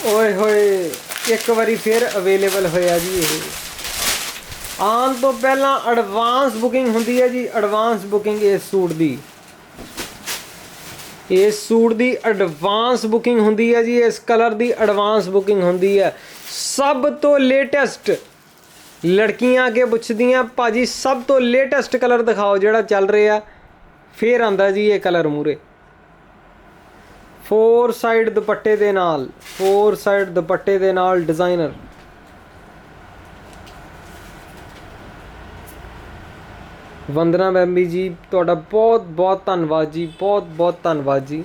ਓਏ ਹੋਏ ਇੱਕ ਵਾਰੀ ਫਿਰ ਅਵੇਲੇਬਲ ਹੋਇਆ ਜੀ ਇਹ। ਆਉਣ ਤੋਂ ਪਹਿਲਾਂ ਐਡਵਾਂਸ ਬੁਕਿੰਗ ਹੁੰਦੀ ਹੈ ਜੀ, ਐਡਵਾਂਸ ਬੁਕਿੰਗ ਇਸ ਸੂਟ ਦੀ, ਇਸ ਸੂਟ ਦੀ ਐਡਵਾਂਸ ਬੁਕਿੰਗ ਹੁੰਦੀ ਹੈ ਜੀ, ਇਸ ਕਲਰ ਦੀ ਐਡਵਾਂਸ ਬੁਕਿੰਗ ਹੁੰਦੀ ਹੈ। ਸਭ ਤੋਂ ਲੇਟੈਸਟ ਲੜਕੀਆਂ ਅੱਗੇ ਪੁੱਛਦੀਆਂ ਭਾਜੀ ਸਭ ਤੋਂ ਲੇਟੈਸਟ ਕਲਰ ਦਿਖਾਓ ਜਿਹੜਾ ਚੱਲ ਰਿਹਾ, ਫਿਰ ਆਂਦਾ ਜੀ ਇਹ ਕਲਰ ਮੂਰੇ। 4 ਸਾਈਡ ਦੁਪੱਟੇ ਦੇ ਨਾਲ, 4 ਸਾਈਡ ਦੁਪੱਟੇ ਦੇ ਨਾਲ ਡਿਜ਼ਾਈਨਰ। ਵੰਦਨਾ ਬੈਂਬੀ ਜੀ ਤੁਹਾਡਾ ਬਹੁਤ ਬਹੁਤ ਧੰਨਵਾਦ ਜੀ, ਬਹੁਤ ਬਹੁਤ ਧੰਨਵਾਦ ਜੀ।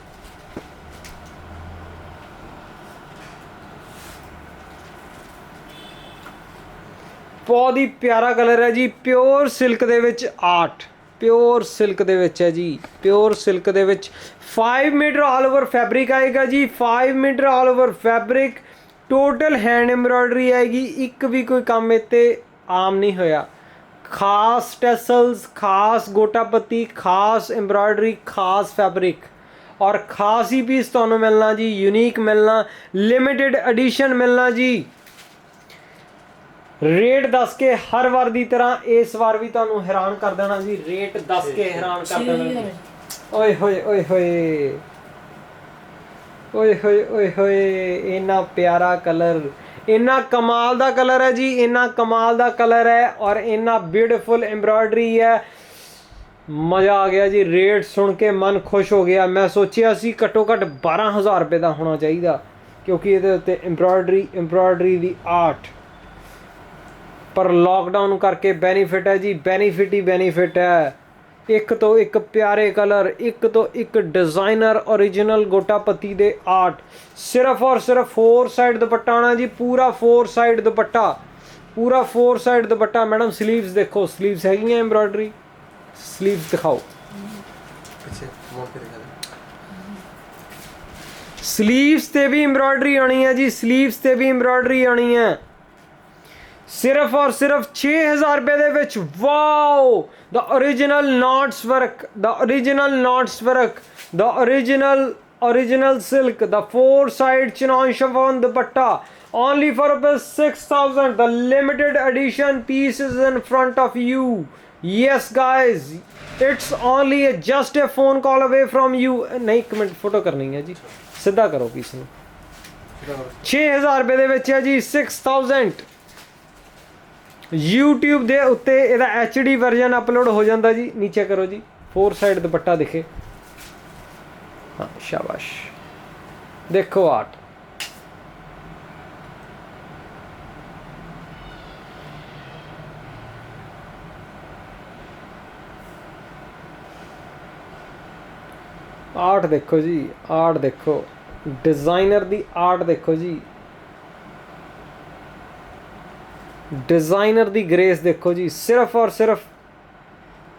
ਬਹੁਤ ਹੀ ਪਿਆਰਾ ਕਲਰ ਹੈ ਜੀ, ਪਿਓਰ ਸਿਲਕ ਦੇ ਵਿੱਚ ਆਰਟ, ਪਿਓਰ ਸਿਲਕ ਦੇ ਵਿੱਚ ਹੈ ਜੀ, ਪਿਓਰ ਸਿਲਕ ਦੇ ਵਿੱਚ 5 ਮੀਟਰ ਆਲ ਓਵਰ ਫੈਬਰਿਕ ਆਏਗਾ ਜੀ, 5 metre all over fabric, total hand embroidery आएगी, एक भी कोई काम इत्ते आम नहीं होया। खास टैसल्स, खास गोटा पत्ती, खास एम्ब्रॉयडरी, खास फैब्रिक और खास ही पीस तुहानूं मिलना जी, यूनीक मिलना, लिमिटेड एडिशन मिलना जी। रेट दस के हर बार की तरह इस बार भी तुहानूं हैरान कर देना जी, रेट दस के हैरान कर देना जी। ओए होए ओए होए ओए होए ओए होए, इन्ना प्यारा कलर, इन्ना कमाल दा कलर है जी, इन्ना कमाल दा कलर है और इन्ना ब्यूटीफुल एम्ब्रॉयडरी है। मज़ा आ गया जी, रेट सुन के मन खुश हो गया। मैं सोचिया सी घट्टो घट्ट 12,000 रुपये का होना चाहिए, क्योंकि ये उत्ते एम्ब्रॉयडरी दी आर्ट, पर लॉकडाउन करके बेनीफिट है जी, बेनीफिट ही बेनीफिट है। एक तो एक प्यारे कलर, एक तो एक डिज़ाइनर ओरिजिनल गोटा पत्ती दे आर्ट, सिर्फ और सिर्फ 4 साइड दुपट्टा आना जी, पूरा 4 साइड दुपट्टा, पूरा 4 साइड दुपट्टा। मैडम स्लीव्स देखो, स्लीव्स हैगी एम्ब्रॉयडरी, स्लीव्स दिखाओ, पीछे मोड़ के दिखा दे। स्लीव्स ते भी एम्ब्रॉयडरी आनी है जी, स्लीव्स ते भी एम्ब्रॉयडरी आनी है। सिर्फ और सिर्फ 6,000 रुपये दे विच। Wow, the original knots work, the original knots work, the original silk, the 4 side chinon chiffon dupatta, only for rupees 6,000. The limited edition piece is in front of you. Yes guys, it's only just a phone call away from you. नहीं, एक minute photo करनी है जी, सीधा करो piece ਨੂੰ। 6,000 रुपये ਦੇ ਵਿੱਚ ਹੈ ਜੀ, 6,000। YouTube ਦੇ ਉੱਤੇ ਇਹਦਾ HD वर्जन अपलोड हो जाता जी, नीचे करो जी, 4 साइड दुपट्टा दिखे। हाँ शाबाश, देखो आर्ट, आर्ट देखो जी, आर्ट देखो, डिज़ाइनर दी आर्ट देखो जी, डिज़ाइनर दी ग्रेस देखो जी। सिर्फ और सिर्फ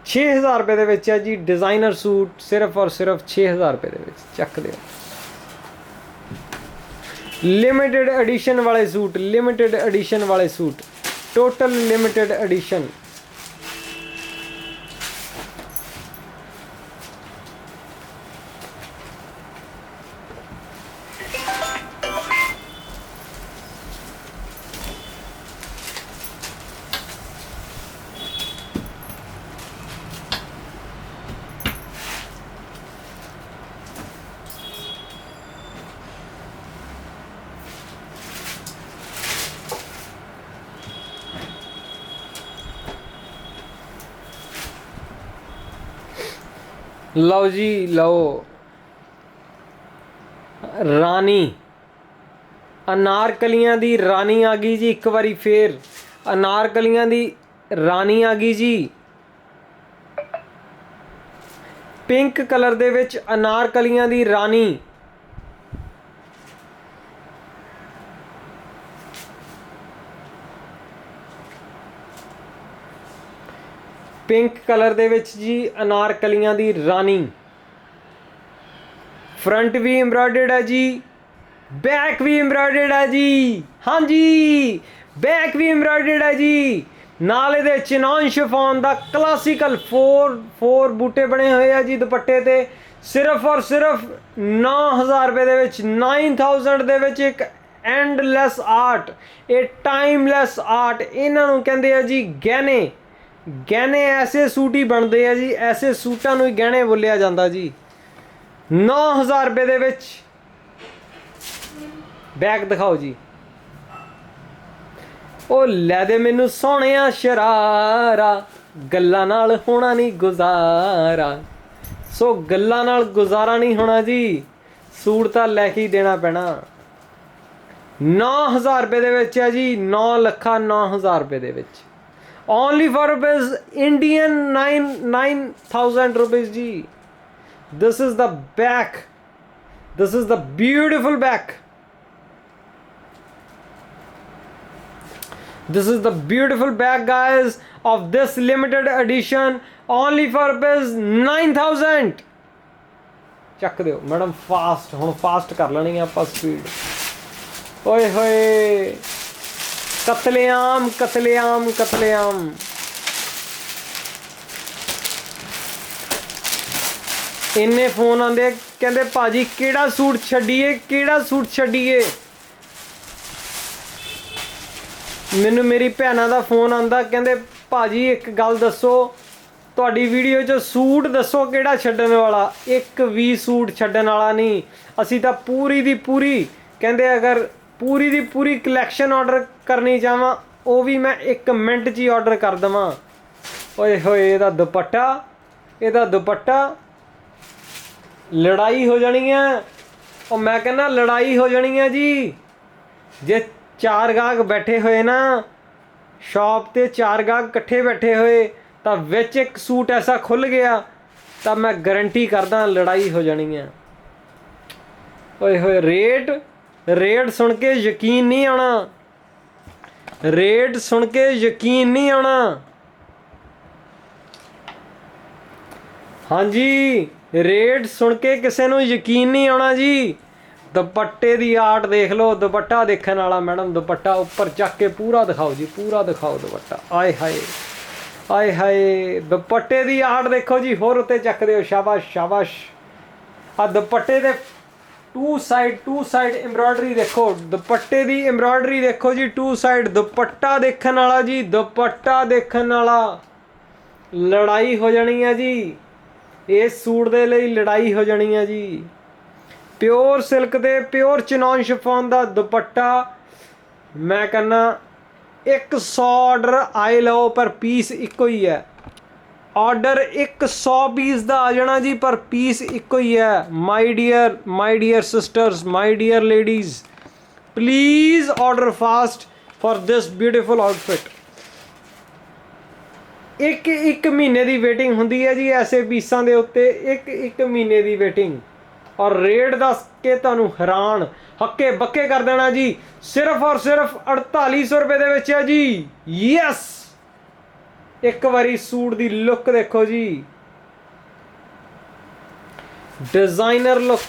6,000 रुपये दे विच है जी, डिज़ाइनर सूट सिर्फ और सिर्फ 6,000 रुपये दे विच। चक दे लिमिटेड एडिशन वाले सूट, लिमिटेड एडिशन वाले सूट, टोटल लिमिटेड एडिशन। लो जी लो, रानी अनारकलियां दी रानी आ गई जी, एक बारी फिर अनारकलियां दी रानी आ गई जी। पिंक कलर दे विच अनारकलियां दी रानी, पिंक कलर दे विच जी अनारकलियां दी रानी। फ्रंट भी एम्ब्रॉयडर्ड है जी, बैक भी एम्ब्रॉयडर्ड है जी। हाँ जी, बैक भी एम्ब्रॉयडर्ड है जी। नाले दे चिनॉन शिफॉन दा क्लासिकल 4 बूटे बने हुए हैं जी दुपट्टे ते। सिर्फ और सिर्फ 9,000 रुपये दे विच, 9,000 दे विच एक ਐਂਡਲੈਸ ਆਰਟ, ਇਹ ਟਾਈਮਲੈਸ ਆਰਟ, ਇਹਨਾਂ ਨੂੰ ਕਹਿੰਦੇ ਆ ਜੀ ਗਹਿਣੇ। ਗਹਿਣੇ ਐਸੇ ਸੂਟ ਹੀ ਬਣਦੇ ਆ ਜੀ, ਐਸੇ ਸੂਟਾਂ ਨੂੰ ਹੀ ਗਹਿਣੇ ਬੋਲਿਆ ਜਾਂਦਾ ਜੀ। 9000 ਰੁਪਏ ਦੇ ਵਿੱਚ ਬੈਗ ਦਿਖਾਓ ਜੀ। ਉਹ ਲੈ ਦੇ ਮੈਨੂੰ ਸੋਹਣਿਆ ਸ਼ਰਾਰਾ, ਗੱਲਾਂ ਨਾਲ ਹੋਣਾ ਨਹੀਂ ਗੁਜ਼ਾਰਾ। ਸੋ ਗੱਲਾਂ ਨਾਲ ਗੁਜ਼ਾਰਾ ਨਹੀਂ ਹੋਣਾ ਜੀ, ਸੂਟ ਤਾਂ ਲੈ ਕੇ ਹੀ ਦੇਣਾ ਪੈਣਾ। 9000 ਰੁਪਏ ਦੇ ਵਿੱਚ ਹੈ ਜੀ, 9,09,000 ਰੁਪਏ ਦੇ ਵਿੱਚ। Only for rupees Indian 9,000 rupees जी। This is the back, this is the beautiful back, this is the beautiful bag guys of this limited edition, only for rupees 9,000। ਚੱਕ ਦਿਓ ਮੈਡਮ ਫਾਸਟ, ਹੁਣ ਫਾਸਟ ਕਰ ਲੈਣੀ ਆਪਾਂ ਸਪੀਡ। ਓਏ ਹੋਏ ਕਤਲੇਆਮ ਕਤਲੇਆਮ ਕਤਲੇਆਮ। ਇੰਨੇ ਫੋਨ ਆਉਂਦੇ ਕਹਿੰਦੇ ਭਾਜੀ ਕਿਹੜਾ ਸੂਟ ਛੱਡੀਏ, ਕਿਹੜਾ ਸੂਟ ਛੱਡੀਏ। ਮੈਨੂੰ ਮੇਰੀ ਭੈਣਾਂ ਦਾ ਫੋਨ ਆਉਂਦਾ, ਕਹਿੰਦੇ ਭਾਜੀ ਇੱਕ ਗੱਲ ਦੱਸੋ, ਤੁਹਾਡੀ ਵੀਡੀਓ 'ਚ ਸੂਟ ਦੱਸੋ ਕਿਹੜਾ ਛੱਡਣ ਵਾਲਾ। ਇੱਕ ਵੀ ਸੂਟ ਛੱਡਣ ਵਾਲਾ ਨਹੀਂ, ਅਸੀਂ ਤਾਂ ਪੂਰੀ ਦੀ ਪੂਰੀ, ਕਹਿੰਦੇ ਅਗਰ ਪੂਰੀ ਦੀ ਪੂਰੀ ਕਲੈਕਸ਼ਨ ਆਰਡਰ ਕਰਨੀ ਚਾਹਾਂ ਉਹ ਵੀ ਮੈਂ 1 ਮਿੰਟ 'ਚ ਹੀ ਆਰਡਰ ਕਰ ਦੇਵਾਂ। ਓਏ ਹੋਏ ਇਹਦਾ ਦੁਪੱਟਾ, ਇਹਦਾ ਦੁਪੱਟਾ ਲੜਾਈ ਹੋ ਜਾਣੀ ਹੈ। ਉਹ ਮੈਂ ਕਹਿੰਦਾ ਲੜਾਈ ਹੋ ਜਾਣੀ ਹੈ ਜੀ। ਜੇ 4 ਗਾਹਕ ਬੈਠੇ ਹੋਏ ਨਾ ਸ਼ਾਪ ਤੇ, 4 ਗਾਹਕ ਇਕੱਠੇ ਬੈਠੇ ਹੋਏ ਤਾਂ ਵਿੱਚ ਇੱਕ ਸੂਟ ਐਸਾ ਖੁੱਲ ਗਿਆ ਤਾਂ ਮੈਂ ਗਾਰੰਟੀ ਕਰਦਾ ਲੜਾਈ ਹੋ ਜਾਣੀ ਹੈ। ਓਏ ਹੋਏ ਰੇਟ, ਰੇਟ ਸੁਣ ਕੇ ਯਕੀਨ ਨਹੀਂ ਆਉਣਾ, ਰੇਟ ਸੁਣ ਕੇ ਯਕੀਨ ਨਹੀਂ ਆਉਣਾ। ਹਾਂਜੀ ਰੇਟ ਸੁਣ ਕੇ ਕਿਸੇ ਨੂੰ ਯਕੀਨ ਨਹੀਂ ਆਉਣਾ ਜੀ। ਦੁਪੱਟੇ ਦੀ ਆਰਟ ਦੇਖ ਲਓ, ਦੁਪੱਟਾ ਦੇਖਣ ਵਾਲਾ ਮੈਡਮ, ਦੁਪੱਟਾ ਉੱਪਰ ਚੱਕ ਕੇ ਪੂਰਾ ਦਿਖਾਓ ਜੀ, ਪੂਰਾ ਦਿਖਾਓ ਦੁਪੱਟਾ। ਆਏ ਹਾਏ ਆਏ ਹਾਏ ਦੁਪੱਟੇ ਦੀ ਆਰਟ ਦੇਖੋ ਜੀ, ਹੋਰ ਉੱਤੇ ਚੱਕ ਦਿਓ, ਸ਼ਾਬਾਸ਼ ਸ਼ਾਬਾਸ਼। ਆ ਦੁਪੱਟੇ ਦੇ ਟੂ ਸਾਈਡ ਐਮਬਰਾਇਡਰੀ ਦੇਖੋ, ਦੁਪੱਟੇ ਦੀ ਐਮਬਰਾਇਡਰੀ ਦੇਖੋ ਜੀ, 2 ਸਾਈਡ। ਦੁਪੱਟਾ ਦੇਖਣ ਵਾਲਾ ਜੀ, ਦੁਪੱਟਾ ਦੇਖਣ ਵਾਲਾ। ਲੜਾਈ ਹੋ ਜਾਣੀ ਹੈ ਜੀ, ਇਸ ਸੂਟ ਦੇ ਲਈ ਲੜਾਈ ਹੋ ਜਾਣੀ ਹੈ ਜੀ। ਪਿਓਰ ਸਿਲਕ ਦੇ ਪਿਓਰ ਚਨੌਨ ਸ਼ਿਫੋਨ ਦਾ ਦੁਪੱਟਾ, ਮੈਂ ਕਹਿੰਦਾ 100 ਆਰਡਰ ਆਏ ਲਓ ਪਰ ਪੀਸ ਇੱਕੋ ਹੀ ਹੈ। ਆਰਡਰ 100 ਪੀਸ ਦਾ ਆ ਜਾਣਾ ਜੀ, ਪਰ ਪੀਸ ਇੱਕੋ ਹੀ ਹੈ। My dear sisters, my dear ladies, please order fast for this beautiful outfit. ਇੱਕ ਮਹੀਨੇ ਦੀ ਵੇਟਿੰਗ ਹੁੰਦੀ ਹੈ ਜੀ ਐਸੇ ਪੀਸਾਂ ਦੇ ਉੱਤੇ, ਇੱਕ ਮਹੀਨੇ ਦੀ ਵੇਟਿੰਗ। ਔਰ ਰੇਟ ਦੱਸ ਕੇ ਤੁਹਾਨੂੰ ਹੈਰਾਨ ਹੱਕੇ ਬੱਕੇ ਕਰ ਦੇਣਾ ਜੀ। ਸਿਰਫ ਔਰ ਸਿਰਫ 4800 ਰੁਪਏ ਦੇ ਵਿੱਚ ਹੈ ਜੀ। ਯੈਸ, ਇੱਕ ਵਾਰੀ ਸੂਟ ਦੀ ਲੁੱਕ ਦੇਖੋ ਜੀ, designer look,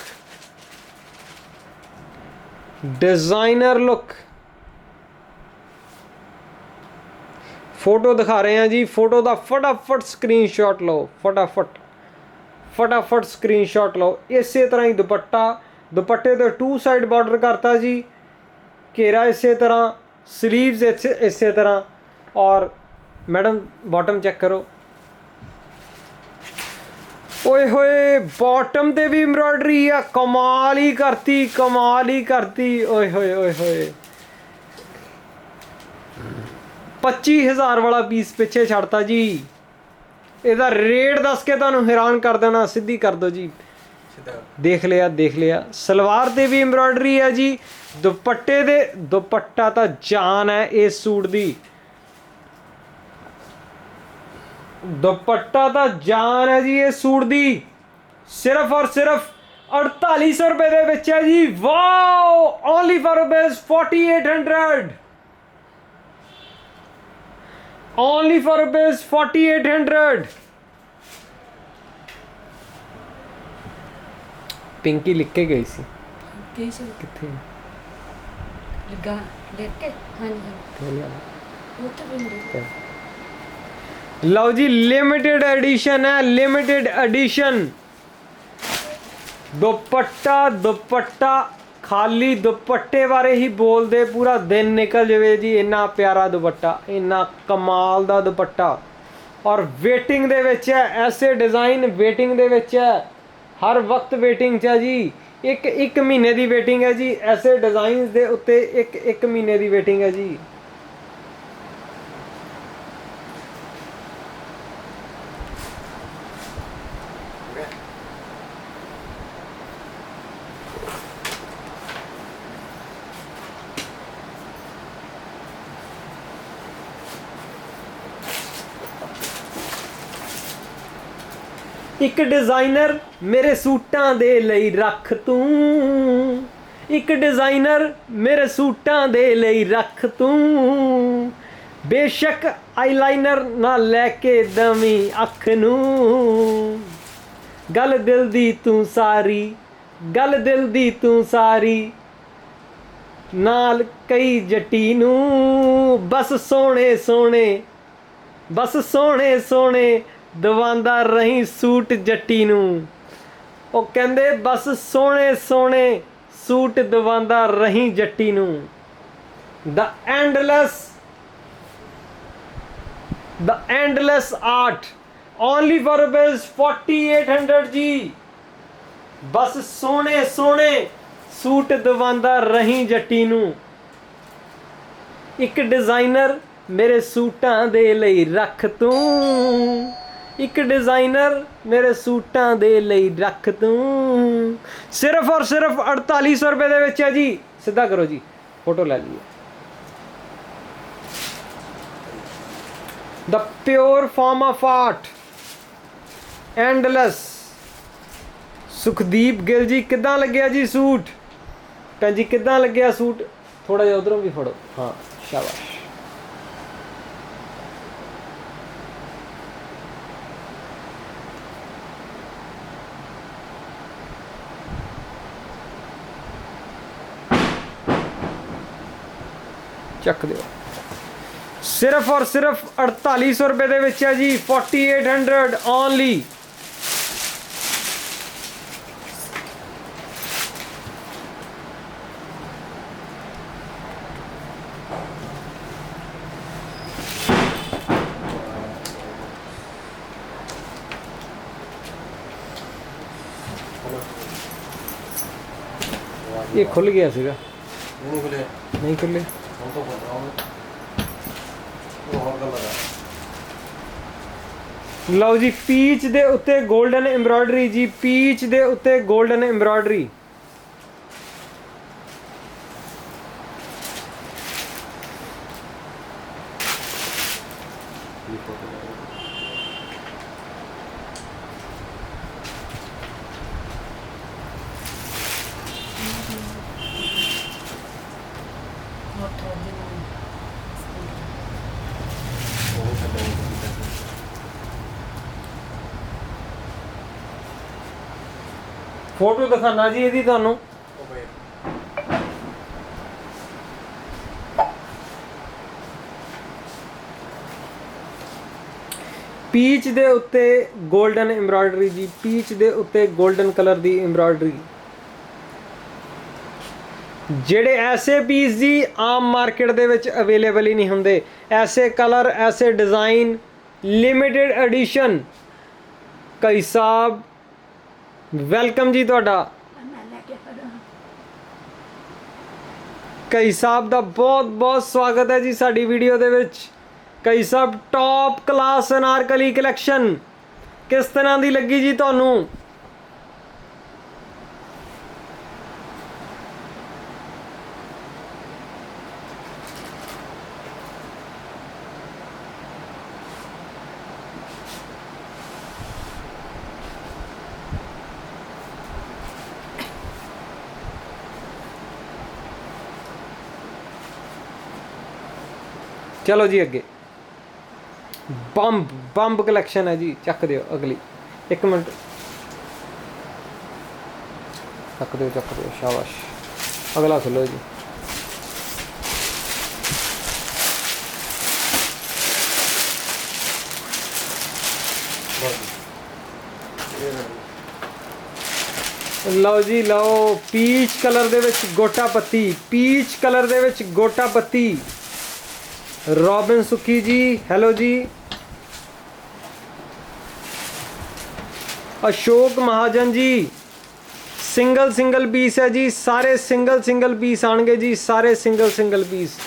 designer look. Photo दिखा रहे हैं जी, फोटो का फटाफट स्क्रीनशॉट लो, फटाफट फटाफट स्क्रीनशॉट लो। इस तरह ही दुपट्टा, दुपट्टे तो 2 साइड बॉर्डर करता जी, घेरा इस तरह, स्लीव्स इस तरह, और मैडम बॉटम चेक करो। ओए होए बॉटम ते भी एम्ब्रॉयडरी है, कमाल ही करती, कमाल ही करती। ओए होए ओए होए 25,000 वाला पीस पिछे छड़ता जी। ਇਹਦਾ रेट दस के तुहानू हैरान कर देना, सीधी कर दो जी। देख लिया देख लिया। सलवार ते भी एम्ब्रॉयडरी है जी, दुपट्टे दे, दुपट्टा तो जान है इस सूट दी, दुपट्टा तो जान है जी इस सूट दी। सिर्फ और सिर्फ 4800 रुपए दे विच है जी। Wow, only for rupees 4800, only for rupees 4800। Pinky लिख के गई सी किथे लगा लेके। हाँ जी वो तो भी मेरे लो जी, लिमिटेड एडिशन है, लिमिटेड एडिशन। दुपट्टा दुपट्टा ਖਾਲੀ ਦੁਪੱਟੇ ਬਾਰੇ ਹੀ ਬੋਲਦੇ ਪੂਰਾ ਦਿਨ ਨਿਕਲ ਜਾਵੇ ਜੀ। ਇੰਨਾ ਪਿਆਰਾ ਦੁਪੱਟਾ, ਇੰਨਾ ਕਮਾਲ ਦਾ ਦੁਪੱਟਾ, ਔਰ ਵੇਟਿੰਗ ਦੇ ਵਿੱਚ ਹੈ। ਐਸੇ ਡਿਜ਼ਾਈਨ ਵੇਟਿੰਗ ਦੇ ਵਿੱਚ ਹੈ, ਹਰ ਵਕਤ ਵੇਟਿੰਗ 'ਚ ਹੈ ਜੀ। ਇੱਕ ਮਹੀਨੇ ਦੀ ਵੇਟਿੰਗ ਹੈ ਜੀ। ਐਸੇ ਡਿਜ਼ਾਈਨਸ ਦੇ ਉੱਤੇ ਇੱਕ ਮਹੀਨੇ ਦੀ ਵੇਟਿੰਗ ਹੈ ਜੀ। ਇੱਕ ਡਿਜ਼ਾਈਨਰ ਮੇਰੇ ਸੂਟਾਂ ਦੇ ਲਈ ਰੱਖ ਤੂੰ, ਇੱਕ ਡਿਜ਼ਾਈਨਰ ਮੇਰੇ ਸੂਟਾਂ ਦੇ ਲਈ ਰੱਖ ਤੂੰ, ਬੇਸ਼ੱਕ ਆਈਲਾਈਨਰ ਨਾ ਲੈ ਕੇ ਦਵੀਂ ਅੱਖ ਨੂੰ, ਗੱਲ ਦਿਲ ਦੀ ਤੂੰ ਸਾਰੀ, ਗੱਲ ਦਿਲ ਦੀ ਤੂੰ ਸਾਰੀ, ਨਾਲ ਕਈ ਜੱਟੀ ਨੂੰ, ਬਸ ਸੋਹਣੇ ਸੋਹਣੇ, ਬਸ ਸੋਹਣੇ ਸੋਹਣੇ ਦਵਾਂਦਾ ਰਹੀਂ ਸੂਟ ਜੱਟੀ ਨੂੰ। ਉਹ ਕਹਿੰਦੇ ਬਸ ਸੋਹਣੇ ਸੋਹਣੇ ਸੂਟ ਦਵਾਂਦਾ ਰਹੀਂ ਜੱਟੀ ਨੂੰ। The endless art only for rupees 4800 ਜੀ। ਬਸ ਸੋਹਣੇ ਸੋਹਣੇ ਸੂਟ ਦਵਾਂਦਾ ਰਹੀਂ ਜੱਟੀ ਨੂੰ। ਇੱਕ ਡਿਜ਼ਾਈਨਰ ਮੇਰੇ ਸੂਟਾਂ ਦੇ ਲਈ ਰੱਖ ਤੂੰ, ਇੱਕ ਡਿਜ਼ਾਈਨਰ ਮੇਰੇ ਸੂਟਾਂ ਦੇ ਲਈ ਰੱਖ ਤੂੰ। ਸਿਰਫ ਔਰ ਸਿਰਫ 4800 ਰੁਪਏ ਦੇ ਵਿੱਚ ਹੈ ਜੀ। ਸਿੱਧਾ ਕਰੋ ਜੀ, ਫੋਟੋ ਲੈ ਲਈਏ। The pure form of art endless. Sukhdeep Gill ji, ਕਿੱਦਾਂ ਲੱਗਿਆ ਜੀ ਸੂਟ? ਭੈਣ ਜੀ ਕਿੱਦਾਂ ਲੱਗਿਆ ਸੂਟ? ਥੋੜਾ ਜਿਹਾ ਉਧਰੋਂ ਵੀ ਫੜੋ। ਹਾਂ ਸ਼ਾਬਾਸ਼। ਚੱਕ ਦਿਓ। ਸਿਰਫ ਔਰ ਸਿਰਫ 4800 ਰੁਪਏ ਦੇ ਵਿੱਚ ਹੈ ਜੀ। 4800 ਓਨਲੀ। ਇਹ ਖੁੱਲ ਗਿਆ ਸੀਗਾ? नहीं खुले, ਨਹੀਂ ਖੁੱਲੇ। हम तो बोल रहा हूँ वो और गल लगा। ਲਓ ਜੀ, ਪੀਚ ਦੇ ਉੱਤੇ 골ਡਨ ਐਮਬਰਾਇਡਰੀ ਜੀ। ਪੀਚ ਦੇ ਉੱਤੇ 골ਡਨ ਐਮਬਰਾਇਡਰੀ। ये फोटो लगा। ਮੋਟਰ ਦੀ वो छपे हैं कैसे? ਫੋਟੋ ਦਿਖਾਣਾ ਜੀ ਇਹਦੀ ਤੁਹਾਨੂੰ। ओ भाई ਪੀਚ ਦੇ ਉੱਤੇ 골ਡਨ ਐਮਬਰਾਇਡਰੀ ਜੀ। ਪੀਚ ਦੇ ਉੱਤੇ 골ਡਨ ਕਲਰ ਦੀ ਐਮਬਰਾਇਡਰੀ। ਜਿਹੜੇ ਐਸੇ ਪੀਸ ਜੀ ਆਮ ਮਾਰਕੀਟ ਦੇ ਵਿੱਚ ਅਵੇਲੇਬਲ ਹੀ ਨਹੀਂ ਹੁੰਦੇ। ਐਸੇ ਕਲਰ, ਐਸੇ ਡਿਜ਼ਾਈਨ, ਲਿਮਿਟਿਡ ਐਡੀਸ਼ਨ। ਕਈ ਸਾਹਿਬ ਵੈਲਕਮ ਜੀ ਤੁਹਾਡਾ। ਮੈਂ ਲੈ ਕੇ ਫੜਾ। ਕਈ ਸਾਹਿਬ ਦਾ ਬਹੁਤ ਬਹੁਤ ਸਵਾਗਤ ਹੈ ਜੀ ਸਾਡੀ ਵੀਡੀਓ ਦੇ ਵਿੱਚ। ਕਈ ਸਾਹਿਬ ਟੌਪ ਕਲਾਸ ਅਨਾਰਕਲੀ ਕਲੈਕਸ਼ਨ ਕਿਸ ਤਰ੍ਹਾਂ ਦੀ ਲੱਗੀ ਜੀ ਤੁਹਾਨੂੰ? ਚਲੋ ਜੀ ਅੱਗੇ। ਬੰਬ ਕਲੈਕਸ਼ਨ ਹੈ ਜੀ। ਚੱਕ ਦਿਓ ਅਗਲੀ। ਇੱਕ ਮਿੰਟ ਚੱਕ ਦਿਓ ਸ਼ਾਬਾਸ਼। ਅਗਲਾ ਖੋਲੋ ਜੀ। ਲਓ ਜੀ ਲਓ, ਪੀਚ ਕਲਰ ਦੇ ਵਿੱਚ ਗੋਟਾ ਪੱਤੀ, ਪੀਚ ਕਲਰ ਦੇ ਵਿੱਚ ਗੋਟਾ ਪੱਤੀ। ਰੋਬਿਨ ਸੁੱਖੀ ਜੀ ਹੈਲੋ ਜੀ। अशोक महाजन जी सिंगल पीस है जी, सारे सिंगल पीस आएंगे जी, सारे single piece.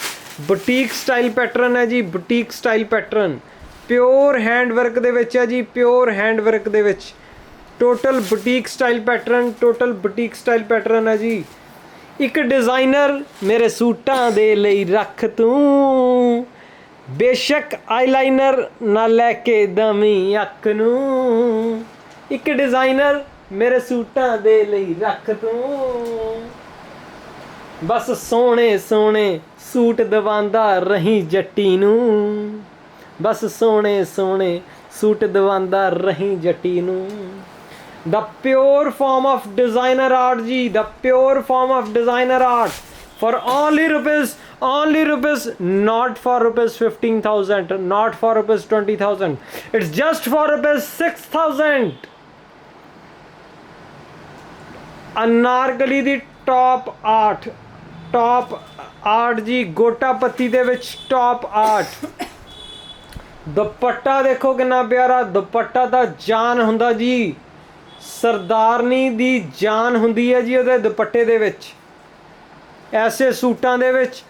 Boutique style pattern है जी, boutique style pattern pure hand work दे विच है जी, प्योर हैंड वर्क दे विच। Total boutique style pattern, total boutique style pattern है जी। एक डिज़ाइनर मेरे सूटां दे लई रख तूं, बेशक आईलाइनर ना लैके दमी अख नूं। एक डिज़ाइनर मेरे सूटां दे लई रख तूं, बस सोहणे सोहणे सूट दवांदा रही जट्टी नूं, बस सोहणे सोहणे सूट दवांदा रही जट्टी नूं। The pure form of designer art जी, the pure form of designer art for only rupees, not for rupees 15,000, not for rupees 20,000, it's just for rupees 6,000। Anarkali the top art ਜੀ, ਗੋਟਾ ਪੱਤੀ ਦੇ ਵਿੱਚ ਟੌਪ ਆਰਟ। ਦੁਪੱਟਾ ਦੇਖੋ ਕਿੰਨਾ ਪਿਆਰਾ ਦੁਪੱਟਾ, ਤਾਂ ਜਾਨ ਹੁੰਦਾ ਜੀ, ਸਰਦਾਰਨੀ ਦੀ ਜਾਨ ਹੁੰਦੀ ਹੈ ਜੀ ਉਹਦੇ ਦੁਪੱਟੇ ਦੇ ਵਿੱਚ। ਐਸੇ ਸੂਟਾਂ ਦੇ ਵਿੱਚ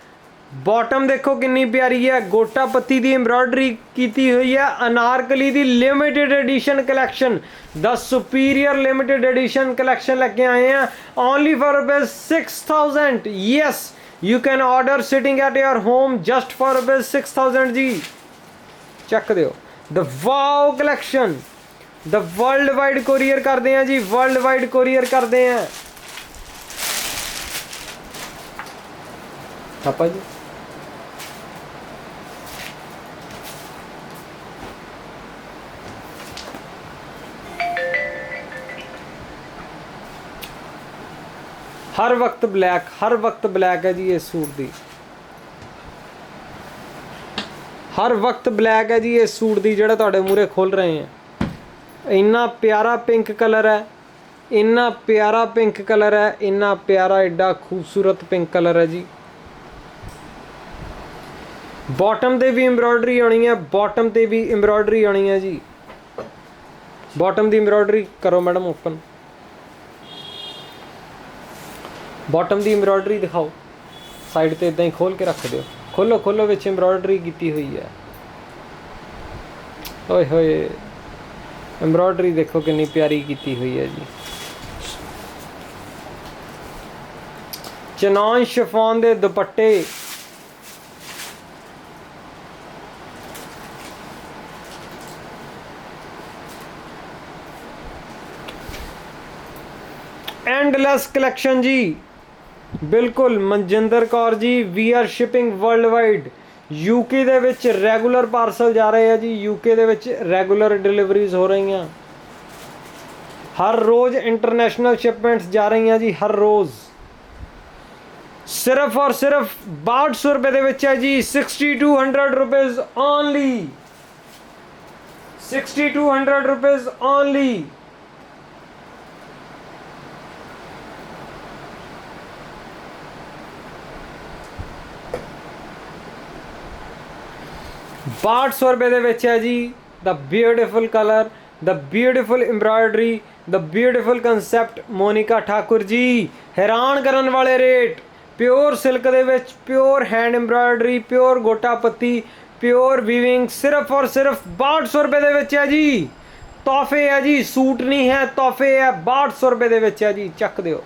बॉटम देखो कितनी प्यारी है, गोटा पत्ती दी एम्ब्रॉयडरी की हुई है। अनारकली दी limited edition collection, the superior limited edition collection लेके आए हैं only for rupees 6,000। Yes, you can order sitting at your home just for rupees 6,000 जी। चेक दियो the wow collection, the worldwide courier करते हैं जी, वर्ल्ड वाइड कोरियर करते हैं पापा जी। हर वक्त ब्लैक है जी इस सूट दी, हर वक्त ब्लैक है जी इस सूट दी जिहड़ा तुहाडे मूहरे खोल रहे हैं। इन्ना प्यारा पिंक कलर है, इन्ना प्यारा पिंक कलर है, इन्ना प्यारा एडा खूबसूरत पिंक कलर है जी। बॉटम ते भी एम्ब्रॉयडरी आनी है, बॉटम ते भी एम्ब्रॉयडरी आनी है जी। बॉटम दी एम्ब्रॉयडरी करो मैडम ओपन, बॉटम दी एम्ब्रॉयडरी दिखाओ, साइड ते इदां ही खोल के रख दिओ, खोलो खोलो विच एम्ब्रॉयडरी की हुई है। ओए होए एम्ब्रॉयडरी देखो कितनी प्यारी की हुई है जी। चनान शिफॉन दे दुपट्टे, एंडलेस कलेक्शन जी, बिल्कुल Manjinder Kaur ji. We are shipping worldwide, UK दे विच रेगुलर पार्सल जा रहे हैं जी, यूके दे विच रेगुलर डिलीवरीज हो रही हैं, हर रोज़ इंटरनेशनल शिपमेंट्स जा रही हैं जी, हर रोज़। सिर्फ और सिर्फ 6200 रुपये दे विच है जी, 6200 रुपीज़ ओनली, 6200 रुपीज़ ओनली। ₹6200 रुपये दे विच है जी। The beautiful colour, the beautiful embroidery, the beautiful concept. Monika Thakur ji हैरान करन वाले रेट, प्योर सिल्क दे विच, pure hand embroidery, pure gota patti, pure weaving, सिर्फ और सिर्फ 6200 रुपये दे विच है जी। तोहफे है जी, सूट नहीं है, तोहफे है। 6200 रुपये दे विच है जी, चक दिओ।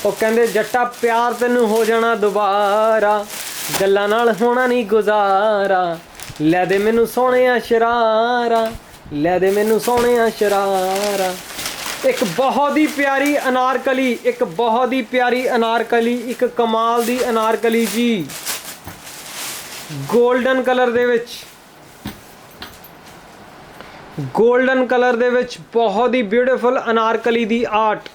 ਉਹ ਕਹਿੰਦੇ ਜੱਟਾ ਪਿਆਰ ਤੈਨੂੰ ਹੋ ਜਾਣਾ ਦੁਬਾਰਾ, ਗੱਲਾਂ ਨਾਲ ਹੋਣਾ ਨਹੀਂ ਗੁਜ਼ਾਰਾ, ਲੈ ਦੇ ਮੈਨੂੰ ਸੋਹਣਿਆ ਸ਼ਰਾਰਾ, ਲੈ ਦੇ ਮੈਨੂੰ ਸੋਹਣਿਆ ਸ਼ਰਾਰਾ। ਇੱਕ ਬਹੁਤ ਹੀ ਪਿਆਰੀ ਅਨਾਰਕਲੀ, ਇੱਕ ਬਹੁਤ ਹੀ ਪਿਆਰੀ ਅਨਾਰਕਲੀ, ਇੱਕ ਕਮਾਲ ਦੀ ਅਨਾਰਕਲੀ ਜੀ, ਗੋਲਡਨ ਕਲਰ ਦੇ ਵਿੱਚ, ਗੋਲਡਨ ਕਲਰ ਦੇ ਵਿੱਚ ਬਹੁਤ ਹੀ ਬਿਊਟੀਫੁਲ ਅਨਾਰਕਲੀ ਦੀ ਆਰਟ।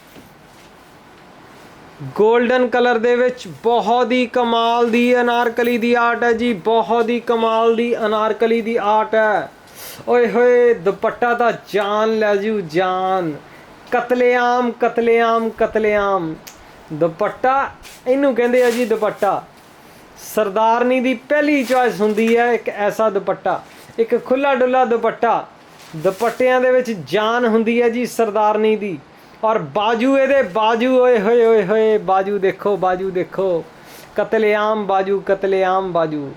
ਗੋਲਡਨ ਕਲਰ ਦੇ ਵਿੱਚ ਬਹੁਤ ਹੀ ਕਮਾਲ ਦੀ ਅਨਾਰਕਲੀ ਦੀ ਆਰਟ ਹੈ ਜੀ, ਬਹੁਤ ਹੀ ਕਮਾਲ ਦੀ ਅਨਾਰਕਲੀ ਦੀ ਆਰਟ ਹੈ। ਓਏ ਹੋਏ ਦੁਪੱਟਾ ਤਾਂ ਜਾਨ ਲੈ ਜੂ ਜਾਨ, ਕਤਲੇਆਮ ਕਤਲੇਆਮ ਕਤਲੇਆਮ ਦੁਪੱਟਾ ਇਹਨੂੰ ਕਹਿੰਦੇ ਆ ਜੀ। ਦੁਪੱਟਾ ਸਰਦਾਰਨੀ ਦੀ ਪਹਿਲੀ ਚੋਇਸ ਹੁੰਦੀ ਹੈ ਇੱਕ ਐਸਾ ਦੁਪੱਟਾ, ਇੱਕ ਖੁੱਲਾ ਡੁੱਲਾ ਦੁਪੱਟਾ। ਦੁਪੱਟਿਆਂ ਦੇ ਵਿੱਚ ਜਾਨ ਹੁੰਦੀ ਹੈ ਜੀ ਸਰਦਾਰਨੀ ਦੀ। ਔਰ ਬਾਜੂ ਇਹਦੇ ਬਾਜੂ, ਓਏ ਹੋਏ ਓਏ ਹੋਏ ਬਾਜੂ ਦੇਖੋ, ਬਾਜੂ ਦੇਖੋ, ਕਤਲੇਆਮ ਬਾਜੂ, ਕਤਲੇਆਮ ਬਾਜੂ।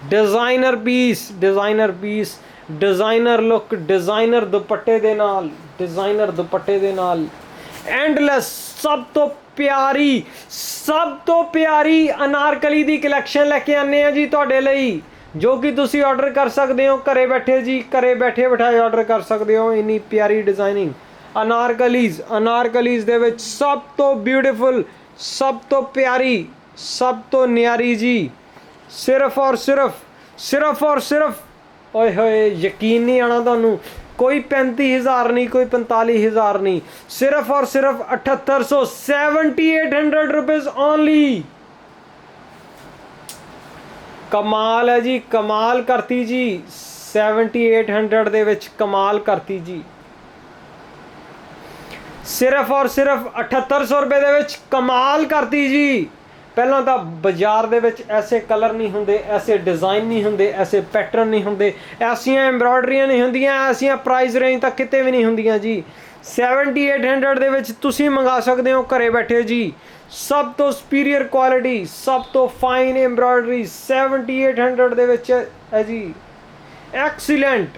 Designer piece, designer piece, designer look, designer दुपट्टे दे नाल, डिज़ाइनर दुपट्टे दे नाल। एंडलेस सब तो प्यारी अनारकली दी कलैक्शन लैके आने हैं जी तुहाडे लई, जो कि तुसी ऑर्डर कर सकते हो घरे बैठे जी, घरे बैठे बिठाए ऑर्डर कर सकते हो। इन्नी प्यारी डिज़ाइनिंग अनारकलीज़, अनारकलीज़ दे विच सब तो ब्यूटीफुल, सब तो प्यारी, सब तो न्यारी जी। सिर्फ और सिर्फ ओए होए यकीन नहीं आना तुहानू, कोई 35,000 नहीं, कोई 45,000 नहीं, सिर्फ और सिर्फ 7800, 7800 रुपीज़ ओनली। कमाल है जी, कमाल करती जी। 7800 दे विच कमाल करती जी। सिर्फ और सिर्फ 7800 रुपये दे विच कमाल करती जी। ਪਹਿਲਾਂ ਤਾਂ ਬਾਜ਼ਾਰ ਦੇ ਵਿੱਚ ਐਸੇ ਕਲਰ ਨਹੀਂ ਹੁੰਦੇ, ਐਸੇ ਡਿਜ਼ਾਈਨ ਨਹੀਂ ਹੁੰਦੇ, ਐਸੇ ਪੈਟਰਨ ਨਹੀਂ ਹੁੰਦੇ, ਐਸੀਆਂ ਐਮਬਰਾਇਡਰੀਆਂ ਨਹੀਂ ਹੁੰਦੀਆਂ, ਐਸੀਆਂ ਪ੍ਰਾਈਸ ਰੇਂਜ ਤਾਂ ਕਿਤੇ ਵੀ ਨਹੀਂ ਹੁੰਦੀਆਂ ਜੀ। 7800 ਦੇ ਵਿੱਚ ਤੁਸੀਂ ਮੰਗਾ ਸਕਦੇ ਹੋ ਘਰੇ ਬੈਠੇ ਜੀ। ਸਭ ਤੋਂ ਸੁਪੀਰੀਅਰ ਕੁਆਲਿਟੀ, ਸਭ ਤੋਂ ਫਾਈਨ ਐਮਬਰਾਇਡਰੀ 7800 ਦੇ ਵਿੱਚ ਹੈ ਜੀ। ਐਕਸੀਲੈਂਟ,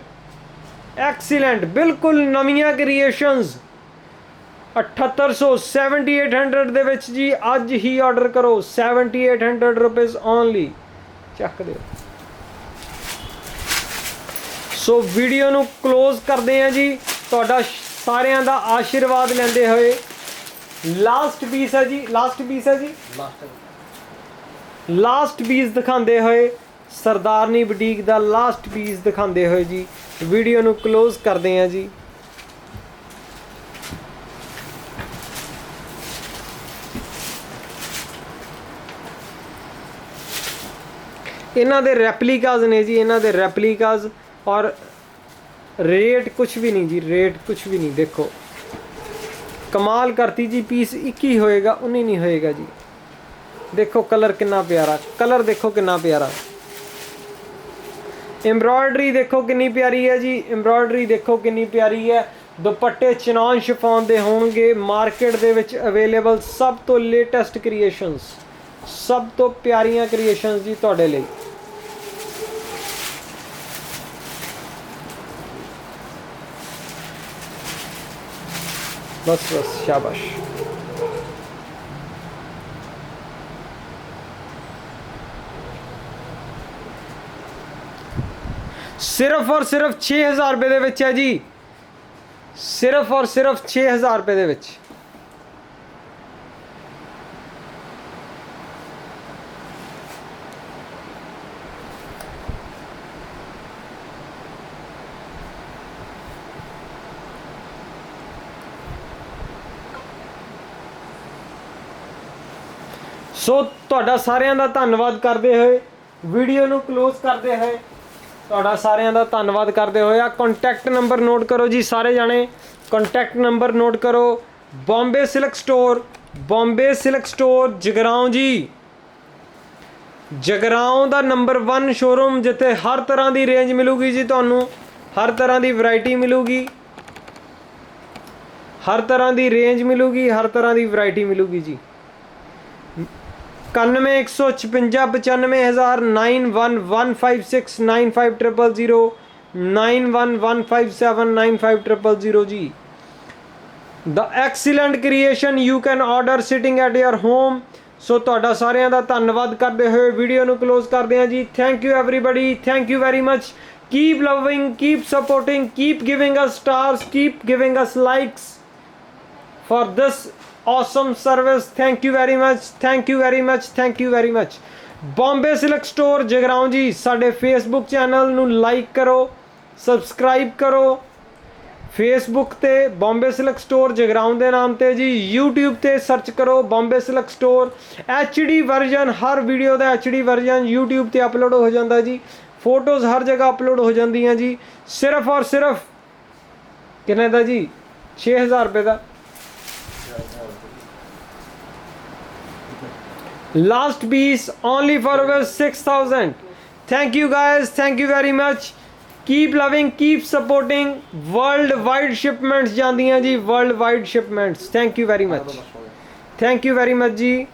ਐਕਸੀਲੈਂਟ, ਬਿਲਕੁਲ ਨਵੀਆਂ ਕ੍ਰੀਏਸ਼ਨਸ। 7800, 7800 ਦੇ ਵਿੱਚ ਜੀ। ਅੱਜ ਹੀ ਆਰਡਰ ਕਰੋ, 7800 रुपीज़ ओनली। ਚੱਕ ਦਿਓ। ਸੋ ਵੀਡੀਓ ਨੂੰ ਕਲੋਜ਼ ਕਰਦੇ ਹਾਂ ਜੀ, ਤੁਹਾਡਾ ਸਾਰਿਆਂ ਦਾ ਆਸ਼ੀਰਵਾਦ ਲੈਂਦੇ ਹੋਏ। ਲਾਸਟ ਪੀਸ ਹੈ ਜੀ, ਲਾਸਟ ਪੀਸ ਹੈ ਜੀ, ਲਾਸਟ ਪੀਸ ਦਿਖਾਉਂਦੇ ਹੋਏ, ਸਰਦਾਰਨੀ ਬੁਟੀਕ ਦਾ ਲਾਸਟ ਪੀਸ ਦਿਖਾਉਂਦੇ ਹੋਏ ਜੀ ਵੀਡੀਓ ਨੂੰ ਕਲੋਜ਼ ਕਰਦੇ ਹਾਂ ਜੀ। इन्हां दे रेप्लिकाज ने जी, इन्हां दे रेप्लिकाज। और रेट कुछ भी नहीं जी, रेट कुछ भी नहीं। देखो कमाल करती जी। पीस एक ही होएगा, 19 नहीं होएगा जी। देखो कलर कितना प्यारा, कलर देखो कितना प्यारा। एम्ब्रॉयडरी देखो कितनी प्यारी है जी, एम्ब्रॉयडरी देखो कितनी प्यारी है। दुपट्टे चिनॉन शिफॉन दे होंगे, मार्केट दे विच अवेलेबल सब तो लेटेस्ट क्रिएशनस, सब तो प्यारियां क्रिएशनस जी तुहाडे लई। बस बस शाबाश। सिर्फ और सिर्फ 6000 रुपये दे विच है जी, सिर्फ और सिर्फ 6000 रुपये दे विच। सो तुहाडा सारिਆਂ ਦਾ ਧੰਨਵਾਦ ਕਰਦੇ ਹੋਏ, ਵੀਡੀਓ ਨੂੰ ਕਲੋਜ਼ ਕਰਦੇ ਹੋਏ, ਤੁਹਾਡਾ ਸਾਰਿਆਂ ਦਾ ਧੰਨਵਾਦ ਕਰਦੇ ਹੋਏ। ਆ ਕੰਟੈਕਟ ਨੰਬਰ ਨੋਟ ਕਰੋ ਜੀ ਸਾਰੇ ਜਾਣੇ, ਕੰਟੈਕਟ ਨੰਬਰ ਨੋਟ ਕਰੋ। ਬੰਬੇ ਸਿਲਕ ਸਟੋਰ, ਬੰਬੇ ਸਿਲਕ ਸਟੋਰ ਜਗਰਾਉਂ ਜੀ। ਜਗਰਾਉਂ ਦਾ ਨੰਬਰ 1 ਸ਼ੋਰੂਮ, ਜਿੱਥੇ ਹਰ ਤਰ੍ਹਾਂ ਦੀ ਰੇਂਜ ਮਿਲੂਗੀ ਜੀ ਤੁਹਾਨੂੰ, ਹਰ ਤਰ੍ਹਾਂ ਦੀ ਵੈਰਾਈਟੀ ਮਿਲੂਗੀ, हर तरह की रेंज मिलूगी, हर तरह की वैरायटी मिलूगी जी। 91155911569500 9115795000 जी। The excellent creation you can order sitting at your home. So तुहाडा सारिਆਂ ਦਾ ਧੰਨਵਾਦ ਕਰਦੇ ਹੋਏ ਵੀਡੀਓ ਨੂੰ ਕਲੋਜ਼ ਕਰਦੇ ਹਾਂ ਜੀ। Thank you everybody, thank you very much. Keep loving, keep supporting, keep giving us stars, keep giving us likes for this awesome service। Thank you very much, thank you very much, thank you very much. Bombay silk store Jagraon ji, साडे Facebook channel नू like करो, subscribe करो, Facebook ਤੇ Bombay Silk store Jagraon ਦੇ ਨਾਮ ਤੇ ਜੀ। YouTube ਤੇ ਸਰਚ ਕਰੋ ਬੰਬੇ ਸਿਲਕ ਸਟੋਰ। HD ਵਰਜ਼ਨ, ਹਰ ਵੀਡੀਓ ਦਾ HD ਵਰਜ਼ਨ YouTube ਤੇ ਅਪਲੋਡ ਹੋ ਜਾਂਦਾ ਜੀ। ਫੋਟੋਜ਼ ਹਰ ਜਗ੍ਹਾ ਅਪਲੋਡ ਹੋ ਜਾਂਦੀਆਂ ਜੀ। ਸਿਰਫ ਔਰ ਸਿਰਫ ਕਿੰਨੇ ਦਾ ਜੀ? 6000 ਰੁਪਏ ਦਾ। Last piece only for over 6000. Thank you guys, thank you very much. Keep loving, keep supporting. Worldwide shipments ਜਾਂਦੀਆਂ ਜੀ, worldwide shipments. Thank you very much. Thank you very much ਜੀ।